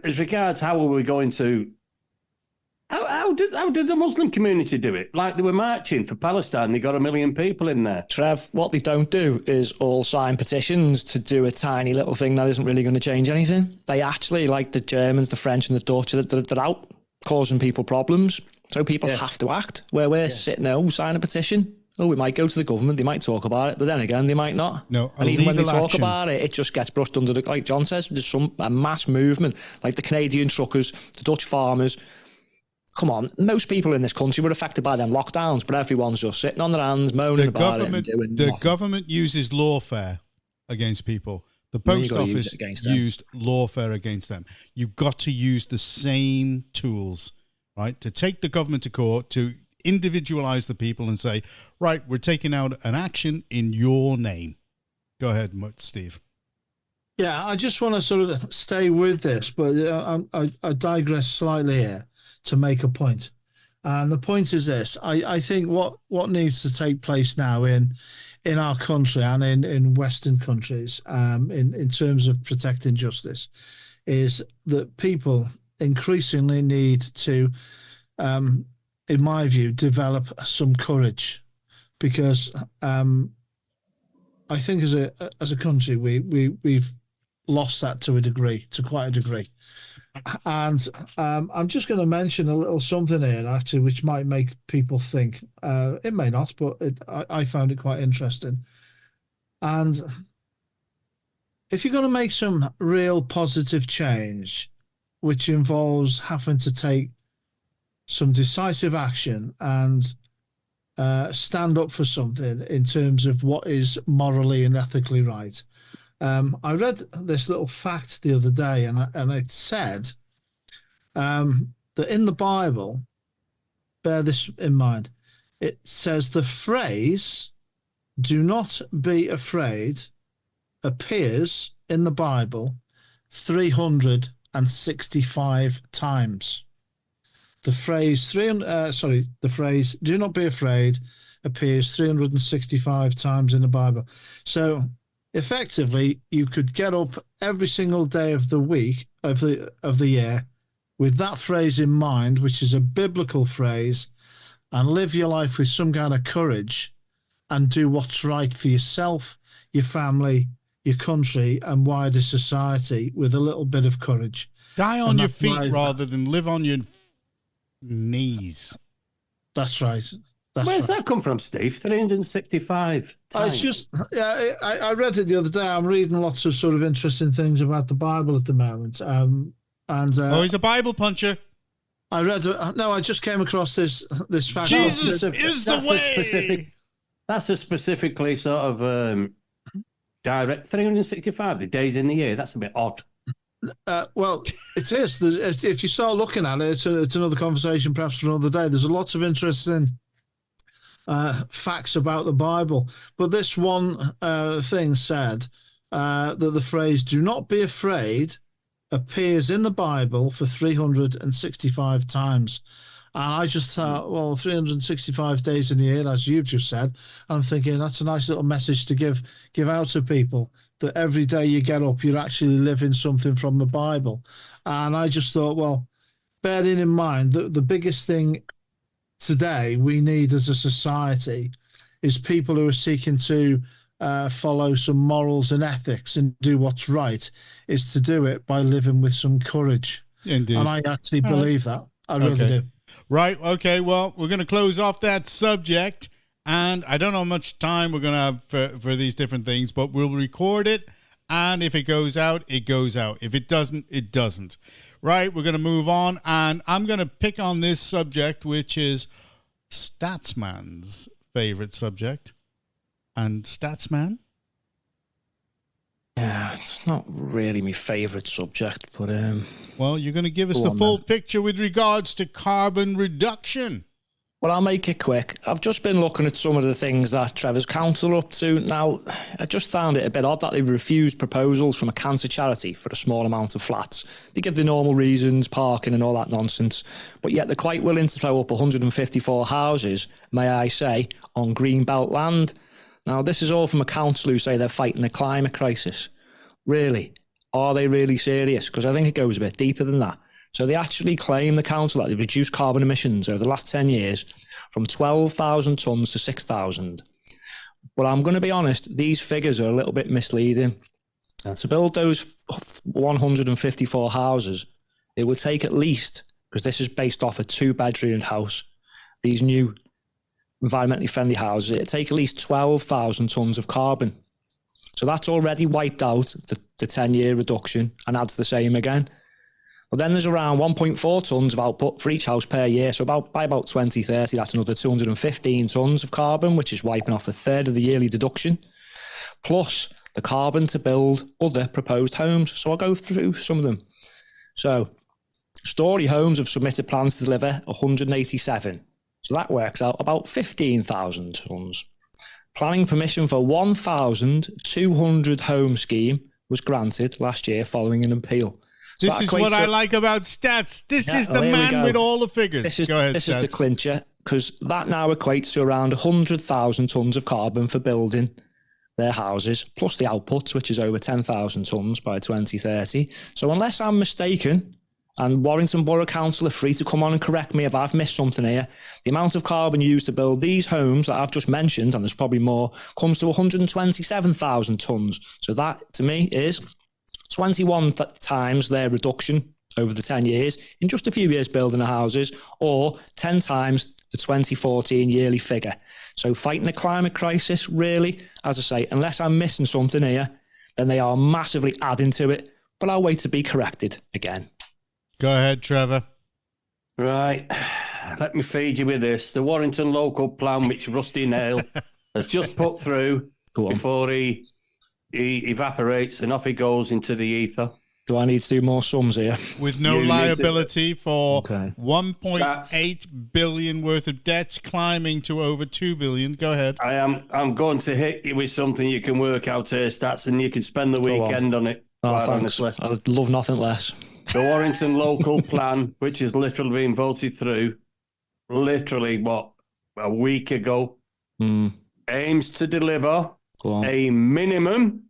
[SPEAKER 4] as regards how are we going to... How did the Muslim community do it? Like, they were marching for Palestine. They got 1 million people in there.
[SPEAKER 2] Trev, what they don't do is all sign petitions to do a tiny little thing that isn't really going to change anything. They actually, like the Germans, the French and the Dutch, they're out causing people problems. So people have to act. Where we're sitting there, sign a petition. Oh, it might go to the government. They might talk about it, but then again, they might not.
[SPEAKER 1] No,
[SPEAKER 2] and even when they talk about it, it just gets brushed under the... Like John says, there's a mass movement, like the Canadian truckers, the Dutch farmers. Come on, most people in this country were affected by them lockdowns, but everyone's just sitting on their hands, moaning about it and doing nothing.
[SPEAKER 1] The government uses lawfare against people. The post office used lawfare against them. You've got to use the same tools, right, to take the government to court, to individualize the people and say, right, we're taking out an action in your name. Go ahead, Steve.
[SPEAKER 3] Yeah, I just want to sort of stay with this, but I digress slightly here to make a point. And the point is this. I think what needs to take place now in our country and in Western countries in terms of protecting justice is that people increasingly need to, in my view, develop some courage, because I think as a country we've lost that to quite a degree. And I'm just going to mention a little something here, actually, which might make people think. It may not, but I found it quite interesting. And if you're going to make some real positive change, which involves having to take some decisive action and stand up for something in terms of what is morally and ethically right, I read this little fact the other day, and it said that in the Bible, bear this in mind, it says the phrase, "do not be afraid," appears in the Bible 365 times. The phrase, the phrase, "do not be afraid," appears 365 times in the Bible. So, effectively, you could get up every single day of the week of the year with that phrase in mind, which is a biblical phrase, and live your life with some kind of courage and do what's right for yourself, your family, your country, and wider society with a little bit of courage.
[SPEAKER 1] Die on your feet rather than live on your knees.
[SPEAKER 3] That's right.
[SPEAKER 4] Where's that come from, Steve? 365 times.
[SPEAKER 3] It's just, I read it the other day. I'm reading lots of sort of interesting things about the Bible at the moment.
[SPEAKER 1] He's a Bible puncher.
[SPEAKER 3] I read. I just came across this fact.
[SPEAKER 1] Jesus is the way.
[SPEAKER 4] That's a specifically sort of direct 365 the days in the year. That's a bit odd.
[SPEAKER 3] Well, it is. If you start looking at it, it's another conversation, perhaps for another day. There's lots of interesting facts about the Bible, but this one thing said that the phrase "do not be afraid" appears in the Bible for 365 times. And I just thought, well, 365 days in the year, as you've just said. And I'm thinking that's a nice little message to give out to people, that every day you get up, you're actually living something from the Bible. And I just thought, well, bearing in mind that the biggest thing today we need as a society is people who are seeking to follow some morals and ethics and do what's right, is to do it by living with some courage.
[SPEAKER 1] Indeed.
[SPEAKER 3] And I actually believe that. I really do.
[SPEAKER 1] Right. Okay. Well, we're going to close off that subject, and I don't know how much time we're going to have for these different things, but we'll record it, and if it goes out, it goes out. If it doesn't, it doesn't. Right. We're going to move on, and I'm going to pick on this subject, which is Statsman's favorite subject. and Stats Man?
[SPEAKER 2] Yeah, it's not really my favourite subject, but
[SPEAKER 1] Well, you're going to give us the full picture with regards to carbon reduction.
[SPEAKER 2] Well, I'll make it quick. I've just been looking at some of the things that Trevor's council are up to. Now, I just found it a bit odd that they refused proposals from a cancer charity for a small amount of flats. They give the normal reasons, parking and all that nonsense, but yet they're quite willing to throw up 154 houses, may I say, on greenbelt land. Now, this is all from a council who say they're fighting the climate crisis. Really? Are they really serious? Because I think it goes a bit deeper than that. So they actually claim, the council, that they've reduced carbon emissions over the last 10 years from 12,000 tonnes to 6,000. But I'm going to be honest, these figures are a little bit misleading. To build those 154 houses, it would take at least, because this is based off a 2-bedroom house, these new environmentally friendly houses, it'd take at least 12,000 tonnes of carbon. So that's already wiped out the 10-year reduction and adds the same again. But then there's around 1.4 tonnes of output for each house per year. So by about 2030, that's another 215 tonnes of carbon, which is wiping off a third of the yearly deduction, plus the carbon to build other proposed homes. So I'll go through some of them. So Storey Homes have submitted plans to deliver 187. So that works out about 15,000 tonnes. Planning permission for 1,200 home scheme was granted last year following an appeal. So
[SPEAKER 1] this is what I like about Stats. This is the man with all the figures.
[SPEAKER 2] This is,
[SPEAKER 1] Go ahead,
[SPEAKER 2] this
[SPEAKER 1] Stats.
[SPEAKER 2] is the clincher, because that now equates to around 100,000 tonnes of carbon for building their houses, plus the output, which is over 10,000 tonnes by 2030. So unless I'm mistaken, and Warrington Borough Council are free to come on and correct me if I've missed something here, the amount of carbon used to build these homes that I've just mentioned, and there's probably more, comes to 127,000 tonnes. So that, to me, is 21 times their reduction over the 10 years in just a few years building the houses, or 10 times the 2014 yearly figure. So fighting the climate crisis, really, as I say, unless I'm missing something here, then they are massively adding to it, but I'll wait to be corrected again.
[SPEAKER 1] Go ahead, Trevor.
[SPEAKER 4] Right. Let me feed you with this. The Warrington local plan, which Rusty Nail has just put through before he evaporates and off he goes into the ether.
[SPEAKER 2] Do I need to do more sums here?
[SPEAKER 1] With no liability for 1.8 billion worth of debts climbing to over 2 billion. Go ahead.
[SPEAKER 4] I'm going to hit you with something you can work out here, Stats, and you can spend the weekend on it.
[SPEAKER 2] Oh, thanks. I'd love nothing less.
[SPEAKER 4] The Warrington local plan, which has literally been voted through, a week ago, aims to deliver a minimum,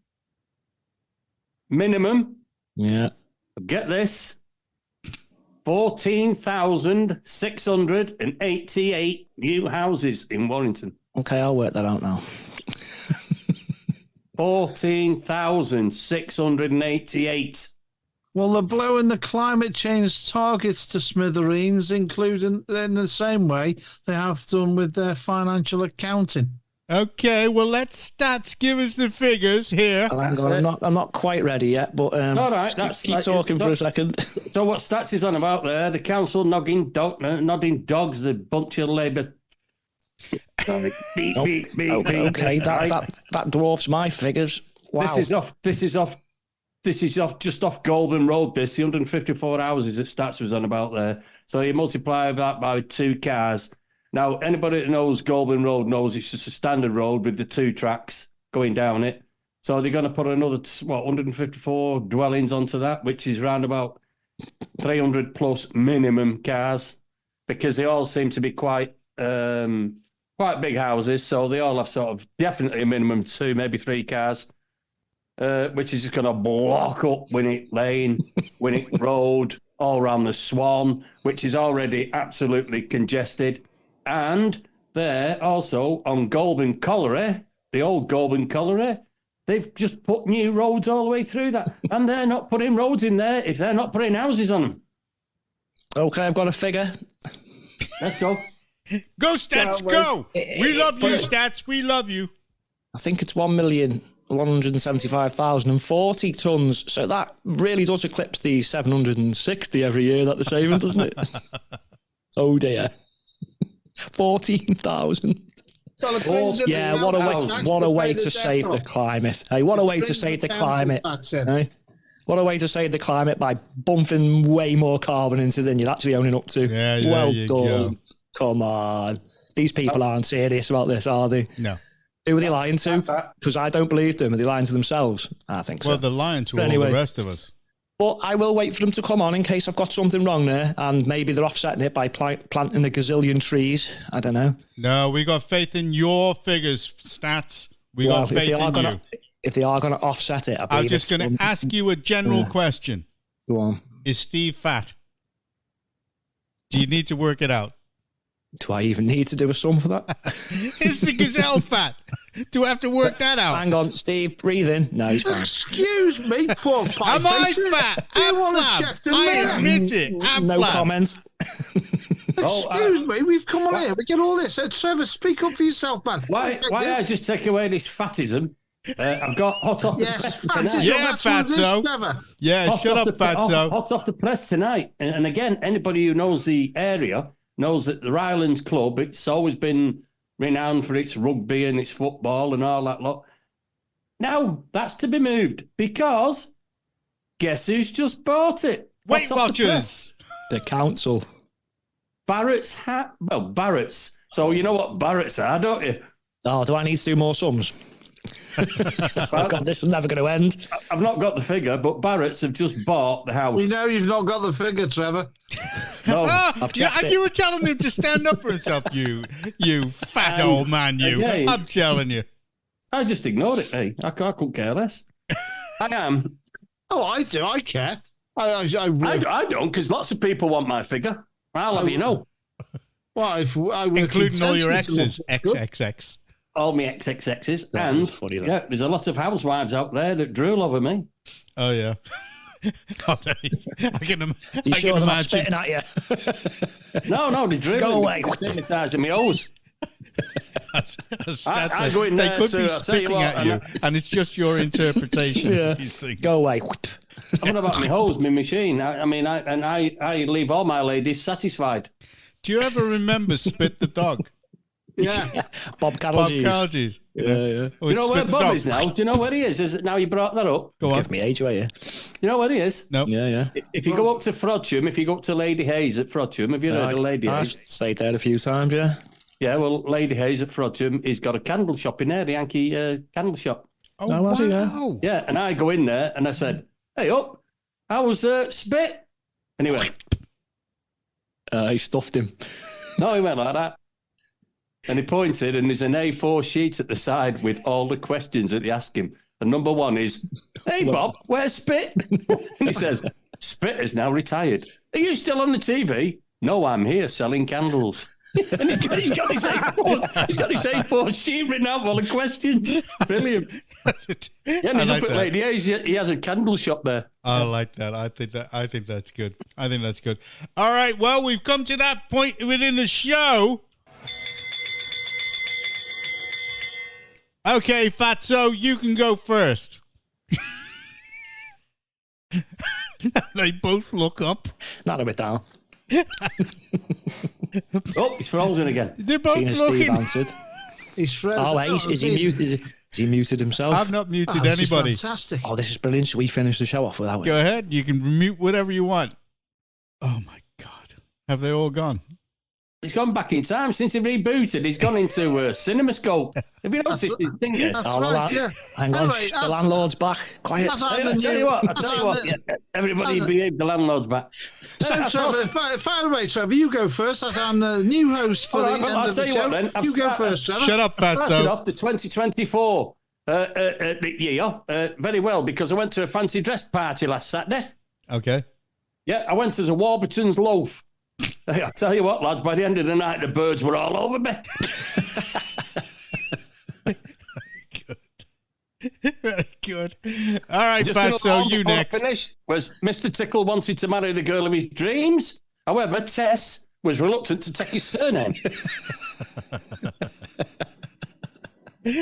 [SPEAKER 2] yeah,
[SPEAKER 4] get this, 14,688 new houses in Warrington.
[SPEAKER 2] Okay, I'll work that out now.
[SPEAKER 4] 14,688.
[SPEAKER 3] Well, they're blowing the climate change targets to smithereens, including in the same way they have done with their financial accounting.
[SPEAKER 1] Okay, well, let Stats give us the figures here.
[SPEAKER 2] I'm not quite ready yet, but
[SPEAKER 4] all right,
[SPEAKER 2] keep talking for a second.
[SPEAKER 4] So what Stats is on about there? The council nodding dogs, the bunch of Labour.
[SPEAKER 2] Okay, that dwarfs my figures. Wow.
[SPEAKER 4] This is just off Golden Road, the 154 houses that Stats was on about there. So you multiply that by 2 cars. Now, anybody that knows Golden Road knows it's just a standard road with the 2 tracks going down it. So they're going to put another, 154 dwellings onto that, which is round about 300 plus minimum cars, because they all seem to be quite big houses. So they all have sort of definitely a minimum 2, maybe 3 cars. Which is just going to block up Winnick Lane, Winnick Road, all around the Swan, which is already absolutely congested. And they're also on Goulburn Colliery, the old Goulburn Colliery. They've just put new roads all the way through that. And they're not putting roads in there if they're not putting houses on them.
[SPEAKER 2] Okay, I've got a figure.
[SPEAKER 4] Let's go.
[SPEAKER 1] Go, Stats, go. We love you, Stats. We love you.
[SPEAKER 2] I think it's 1,175,040 tonnes. So that really does eclipse the 760 every year that they're saving, doesn't it? Oh dear. 14,000.
[SPEAKER 3] Well, the cringe of
[SPEAKER 2] Yeah,
[SPEAKER 3] the
[SPEAKER 2] what a
[SPEAKER 3] council
[SPEAKER 2] way,
[SPEAKER 3] tax
[SPEAKER 2] what a
[SPEAKER 3] to
[SPEAKER 2] way
[SPEAKER 3] pay
[SPEAKER 2] to
[SPEAKER 3] the
[SPEAKER 2] save
[SPEAKER 3] debt
[SPEAKER 2] the
[SPEAKER 3] off.
[SPEAKER 2] climate. Hey, what a way to
[SPEAKER 3] Cringe
[SPEAKER 2] save the
[SPEAKER 3] the council
[SPEAKER 2] climate.
[SPEAKER 3] tax in.
[SPEAKER 2] Hey? What a way to save the climate by bumping way more carbon into than you're actually owning up to.
[SPEAKER 1] Yeah, there
[SPEAKER 2] well
[SPEAKER 1] you
[SPEAKER 2] done.
[SPEAKER 1] go.
[SPEAKER 2] Come on. These people aren't serious about this, are they?
[SPEAKER 1] No.
[SPEAKER 2] Who are they lying to? Because I don't believe them. Are they lying to themselves? I think so.
[SPEAKER 1] Well, they're lying to
[SPEAKER 2] But
[SPEAKER 1] all
[SPEAKER 2] anyway.
[SPEAKER 1] the rest of us.
[SPEAKER 2] But I will wait for them to come on in case I've got something wrong there, and maybe they're offsetting it by planting a gazillion trees. I don't know.
[SPEAKER 1] No, we got faith in your figures, stats. We
[SPEAKER 2] Well,
[SPEAKER 1] got faith in you.
[SPEAKER 2] if they are going to offset it, I
[SPEAKER 1] I'm
[SPEAKER 2] believe
[SPEAKER 1] just
[SPEAKER 2] it's
[SPEAKER 1] going to ask you a general question.
[SPEAKER 2] Go on.
[SPEAKER 1] Is Steve fat? Do you need to work it out?
[SPEAKER 2] Do I even need to do a sum for that?
[SPEAKER 1] Is the Gazelle fat? Do I have to work that out?
[SPEAKER 2] Hang on, Steve, breathe in. No, he's fine.
[SPEAKER 3] Excuse me, poor pie
[SPEAKER 1] Am I
[SPEAKER 3] faces.
[SPEAKER 1] fat?
[SPEAKER 3] Do you
[SPEAKER 1] Ab
[SPEAKER 3] want to
[SPEAKER 1] Fab.
[SPEAKER 3] check the
[SPEAKER 1] I
[SPEAKER 3] mirror?
[SPEAKER 1] admit it. Ab
[SPEAKER 2] No
[SPEAKER 1] Fab.
[SPEAKER 2] comment.
[SPEAKER 3] Excuse me, we've come on here. We get all this. Trevor, speak up for yourself, man.
[SPEAKER 4] Why I just take away this fatism? I've got hot off the
[SPEAKER 3] Yes,
[SPEAKER 4] press
[SPEAKER 3] fancy
[SPEAKER 4] tonight.
[SPEAKER 1] Yeah,
[SPEAKER 3] that's what it is,
[SPEAKER 1] fatso.
[SPEAKER 3] Trevor.
[SPEAKER 1] Yeah,
[SPEAKER 4] Hot
[SPEAKER 1] shut
[SPEAKER 4] off
[SPEAKER 1] up,
[SPEAKER 4] the-
[SPEAKER 1] fatso.
[SPEAKER 4] Hot off the press tonight. And again, anybody who knows the area knows that the Rylands Club, it's always been renowned for its rugby and its football and all that lot. Now, that's to be moved because guess who's just bought it?
[SPEAKER 1] Weight
[SPEAKER 4] Hot off the
[SPEAKER 1] Watchers.
[SPEAKER 4] press.
[SPEAKER 2] The council.
[SPEAKER 4] Barrett's Barrett's. So you know what Barrett's are, don't you?
[SPEAKER 2] Oh, do I need to do more sums? Oh, God, this is never going to end.
[SPEAKER 4] I've not got the figure, but Barrett's have just bought the house.
[SPEAKER 3] We know you've not got the figure, Trevor.
[SPEAKER 4] No.
[SPEAKER 1] Ah, yeah,
[SPEAKER 2] checked
[SPEAKER 1] and
[SPEAKER 2] it.
[SPEAKER 1] you were telling him to stand up for himself, you fat old man, you.
[SPEAKER 4] again-
[SPEAKER 1] I'm telling you.
[SPEAKER 4] I just ignored it, hey. I couldn't care less. I am.
[SPEAKER 3] Oh, I do. I care.
[SPEAKER 4] I don't, because lots of people want my figure. I'll have you know.
[SPEAKER 3] Well, if I work
[SPEAKER 1] Including all your
[SPEAKER 3] intensely
[SPEAKER 1] exes.
[SPEAKER 3] to look good.
[SPEAKER 1] XXX.
[SPEAKER 4] All my XXXs.
[SPEAKER 2] That
[SPEAKER 4] And
[SPEAKER 2] was funny, that.
[SPEAKER 4] yeah, there's a lot of housewives out there that drool over me.
[SPEAKER 1] Oh, yeah. Oh, I can,
[SPEAKER 2] You
[SPEAKER 1] I
[SPEAKER 2] sure
[SPEAKER 1] can
[SPEAKER 2] they're not
[SPEAKER 1] imagine.
[SPEAKER 2] spitting at you?
[SPEAKER 4] No, they drool.
[SPEAKER 2] Go away.
[SPEAKER 4] The size of my hose. I go in
[SPEAKER 1] They
[SPEAKER 4] there
[SPEAKER 1] could
[SPEAKER 4] to-
[SPEAKER 1] be
[SPEAKER 4] I'll tell you
[SPEAKER 1] spitting
[SPEAKER 4] what,
[SPEAKER 1] at you, and it's just your interpretation
[SPEAKER 2] Yeah.
[SPEAKER 1] of these things.
[SPEAKER 2] Go away.
[SPEAKER 4] I'm on about my hose, my machine. I leave all my ladies satisfied.
[SPEAKER 1] Do you ever remember Spit the Dog?
[SPEAKER 3] Yeah.
[SPEAKER 2] Bob
[SPEAKER 1] Bob
[SPEAKER 2] Calogis.
[SPEAKER 1] Calogis.
[SPEAKER 2] Yeah.
[SPEAKER 1] Oh,
[SPEAKER 4] You know
[SPEAKER 1] it's
[SPEAKER 4] where
[SPEAKER 1] Spit the
[SPEAKER 4] Bob
[SPEAKER 1] Dog.
[SPEAKER 4] is now? Do you know where he is? Is it now you brought that up?
[SPEAKER 1] Go on.
[SPEAKER 2] Give me age away, yeah.
[SPEAKER 4] You know where he is?
[SPEAKER 1] No.
[SPEAKER 2] Yeah.
[SPEAKER 4] If you go up to Frodsham, if you go up to Lady Hayes at Frodsham, have you heard of Lady
[SPEAKER 2] I've
[SPEAKER 4] Hayes?
[SPEAKER 2] stayed there a few times, yeah.
[SPEAKER 4] Yeah, well, Lady Hayes at Frodsham, he's got a candle shop in there, the Yankee candle shop.
[SPEAKER 1] Oh,
[SPEAKER 2] Oh, was he, yeah?
[SPEAKER 1] wow.
[SPEAKER 4] Yeah, and I go in there and I said, hey, up, I was Spit. And he went,
[SPEAKER 2] He stuffed him.
[SPEAKER 4] no, he went like that. And he pointed, and there's an A4 sheet at the side with all the questions that they ask him. And number one is, hey, Bob, where's Spit? And he says, Spit is now retired. Are you still on the TV? No, I'm here selling candles. And he's got his A4 sheet written out with all the questions. Brilliant. Yeah, and
[SPEAKER 1] I
[SPEAKER 4] he's
[SPEAKER 1] like
[SPEAKER 4] up at
[SPEAKER 1] that.
[SPEAKER 4] Lady Hayes. He has a candle shop there.
[SPEAKER 1] I like that. I think that's good. I think that's good. All right. Well, we've come to that point within the show. Okay, Fatso, you can go first. They both look up.
[SPEAKER 2] Not a bit down.
[SPEAKER 4] Oh, he's frozen again.
[SPEAKER 1] They're both
[SPEAKER 2] Seen as Steve
[SPEAKER 1] looking.
[SPEAKER 2] answered.
[SPEAKER 3] He's frozen.
[SPEAKER 2] Oh, wait, is he muted? Is he muted himself?
[SPEAKER 1] I've not muted
[SPEAKER 3] This is
[SPEAKER 1] anybody.
[SPEAKER 3] fantastic.
[SPEAKER 2] Oh, this is brilliant. Should we finish the show off without it?
[SPEAKER 1] Go ahead. You can mute whatever you want. Oh, my God. Have they all gone?
[SPEAKER 4] He's gone back in time since he rebooted. He's gone into CinemaScope. Have you noticed his finger?
[SPEAKER 3] That's
[SPEAKER 2] Oh,
[SPEAKER 3] right, yeah.
[SPEAKER 2] Hang on.
[SPEAKER 3] Anyway,
[SPEAKER 2] The landlord's back. Quiet.
[SPEAKER 3] That's
[SPEAKER 4] Hey,
[SPEAKER 3] I'm
[SPEAKER 4] I
[SPEAKER 3] the
[SPEAKER 4] tell
[SPEAKER 3] new-
[SPEAKER 4] you what.
[SPEAKER 3] that's I'm the-
[SPEAKER 4] Yeah, everybody
[SPEAKER 3] That's-
[SPEAKER 4] behave. The landlord's back.
[SPEAKER 3] So, Trevor, fire away, Trevor. You go first, as I'm the new host for
[SPEAKER 4] All
[SPEAKER 3] the
[SPEAKER 4] right, but
[SPEAKER 3] end
[SPEAKER 4] I'll
[SPEAKER 3] of the
[SPEAKER 4] tell you
[SPEAKER 3] show.
[SPEAKER 4] what then. I've
[SPEAKER 3] You go
[SPEAKER 4] started-
[SPEAKER 3] first, Trevor.
[SPEAKER 1] Shut up,
[SPEAKER 4] Started
[SPEAKER 1] Fatso.
[SPEAKER 4] off the 2024 year very well because I went to a fancy dress party last Saturday.
[SPEAKER 1] Okay.
[SPEAKER 4] Yeah, I went as a Warburton's loaf. Hey, I tell you what, lads, by the end of the night, the birds were all over me.
[SPEAKER 1] Very good. All right,
[SPEAKER 4] Just in
[SPEAKER 1] Fatso,
[SPEAKER 4] all
[SPEAKER 1] you
[SPEAKER 4] before I
[SPEAKER 1] next.
[SPEAKER 4] finished was Mr. Tickle wanted to marry the girl of his dreams. However, Tess was reluctant to take his surname.
[SPEAKER 1] All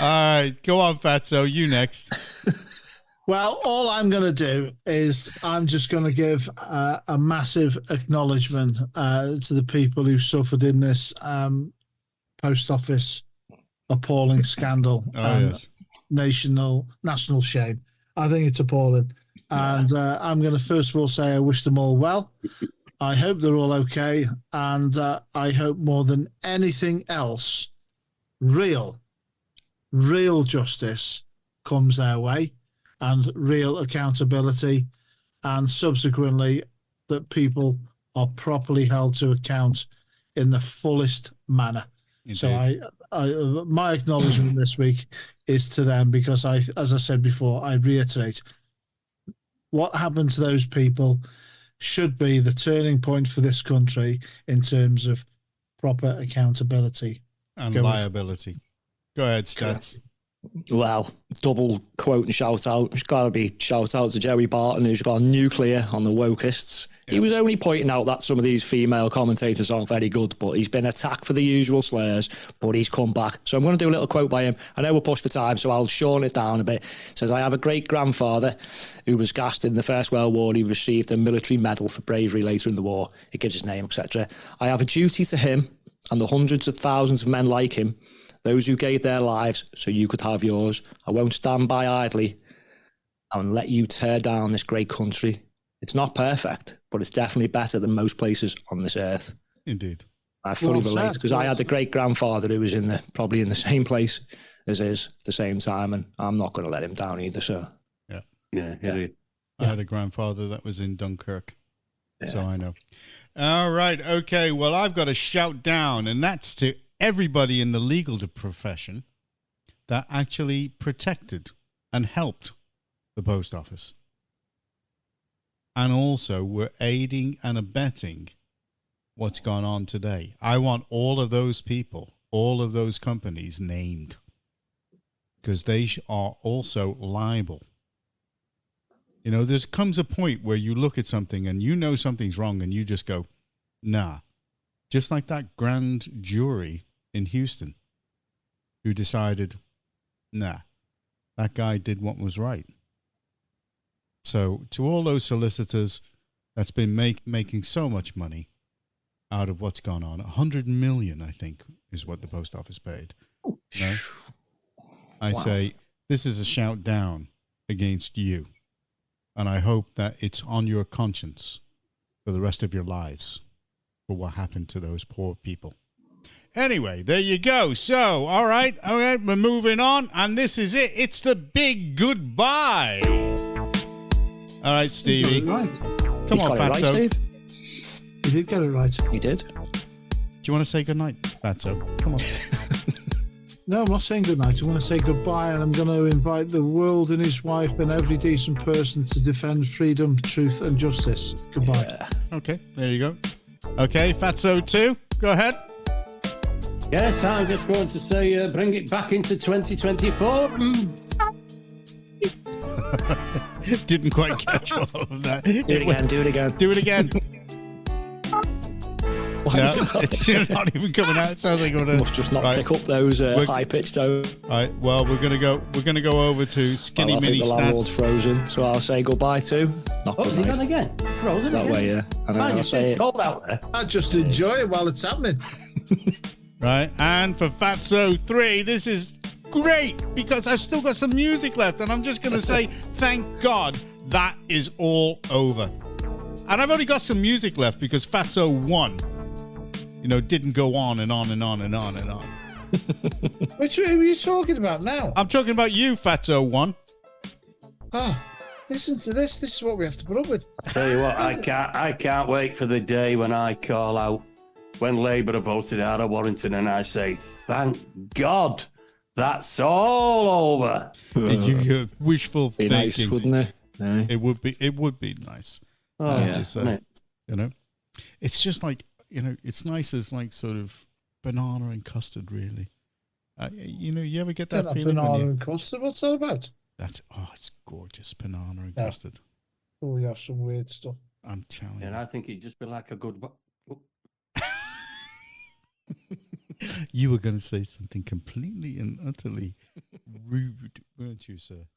[SPEAKER 1] right, go on, Fatso. You next.
[SPEAKER 3] Well, all I'm going to do is I'm just going to give a massive acknowledgement to the people who suffered in this post office appalling scandal and
[SPEAKER 1] yes.
[SPEAKER 3] national shame. I think it's appalling. And I'm going to first of all say I wish them all well. I hope they're all okay. And I hope more than anything else, real justice comes their way and real accountability, and subsequently that people are properly held to account in the fullest manner. Indeed. So my acknowledgement this week is to them, because as I said before, I reiterate, what happened to those people should be the turning point for this country in terms of proper accountability
[SPEAKER 1] and liability. Go ahead, Stats.
[SPEAKER 2] Well, double quote and shout out. It's got to be shout out to Joey Barton, who's gone nuclear on the wokists. Yep. He was only pointing out that some of these female commentators aren't very good, but he's been attacked for the usual slurs, but he's come back. So I'm going to do a little quote by him. I know we're pushed for time, so I'll shorten it down a bit. It says, I have a great-grandfather who was gassed in the First World War. He received a military medal for bravery later in the war. It gives his name, etc. I have a duty to him and the hundreds of thousands of men like him, those who gave their lives so you could have yours. I won't stand by idly and let you tear down this great country. It's not perfect, but it's definitely better than most places on this earth.
[SPEAKER 1] Indeed.
[SPEAKER 2] I fully relate, because I had a great-grandfather who was probably in the same place as his at the same time, and I'm not going to let him down either, so.
[SPEAKER 4] Yeah.
[SPEAKER 1] I had a grandfather that was in Dunkirk, so I know. All right, okay, well, I've got a shout down, and that's to everybody in the legal profession that actually protected and helped the post office, and also were aiding and abetting what's gone on today. I want all of those people, all of those companies named, because they are also liable. You know, there comes a point where you look at something and you know something's wrong and you just go, nah. Just like that grand jury in Houston who decided, nah, that guy did what was right. So to all those solicitors that's been making so much money out of what's gone on, 100 million, I think, is what the post office paid. No? I say, this is a shout down against you. And I hope that it's on your conscience for the rest of your lives for what happened to those poor people. Anyway, there you go. So, all right, we're moving on. And this is it. It's the big goodbye. All right, Stevie.
[SPEAKER 3] Right.
[SPEAKER 1] Come on, Fatso.
[SPEAKER 2] Right, Steve?
[SPEAKER 3] You did get it right.
[SPEAKER 2] You did.
[SPEAKER 1] Do you want to say goodnight, Fatso? Come on.
[SPEAKER 3] No, I'm not saying goodnight. I'm going to say goodbye, and I'm going to invite the world and his wife and every decent person to defend freedom, truth, and justice. Goodbye.
[SPEAKER 2] Yeah.
[SPEAKER 1] Okay, there you go. Okay, Fatso 2, go ahead.
[SPEAKER 4] Yes, I'm just going to say bring it back into 2024.
[SPEAKER 1] Didn't quite catch all of that.
[SPEAKER 2] Do it again.
[SPEAKER 1] Do it again. No, it's not even coming out. It sounds like we're
[SPEAKER 2] must just not pick up those high-pitched tones.
[SPEAKER 1] All right. Well, we're gonna go over to Skinny
[SPEAKER 2] I
[SPEAKER 1] Mini
[SPEAKER 2] think the landlord's
[SPEAKER 1] Stats.
[SPEAKER 2] Frozen, so I'll say goodbye to. Not
[SPEAKER 4] Is he gone again? Frozen
[SPEAKER 2] that
[SPEAKER 4] again?
[SPEAKER 2] way, yeah. And
[SPEAKER 4] Man,
[SPEAKER 2] I'll
[SPEAKER 4] it's
[SPEAKER 2] say
[SPEAKER 4] just cold out there.
[SPEAKER 3] I just enjoy it while it's happening.
[SPEAKER 1] Right. And for Fatso 3, this is great because I've still got some music left, and I'm just gonna say thank God that is all over. And I've only got some music left because Fatso 1. Didn't go on and on and on and on and on.
[SPEAKER 3] Which who are you talking about now?
[SPEAKER 1] I'm talking about you, Fatso 1.
[SPEAKER 3] Oh, listen to this. This is what we have to put up with.
[SPEAKER 4] Tell you what, I can't wait for the day when I call out when Labour have voted out of Warrington and I say, thank God, that's all over.
[SPEAKER 1] You're wishful
[SPEAKER 2] be
[SPEAKER 1] thinking.
[SPEAKER 2] nice, wouldn't it? Yeah.
[SPEAKER 1] It would be nice. Just it's just like, it's nice as like sort of banana and custard, really. You ever get that feeling?
[SPEAKER 3] Banana and custard? What's that about?
[SPEAKER 1] It's gorgeous, banana and custard.
[SPEAKER 3] Oh, we have some weird stuff.
[SPEAKER 1] I'm telling you.
[SPEAKER 4] And I think it'd just be like a good...
[SPEAKER 1] You were going to say something completely and utterly rude, weren't you, sir?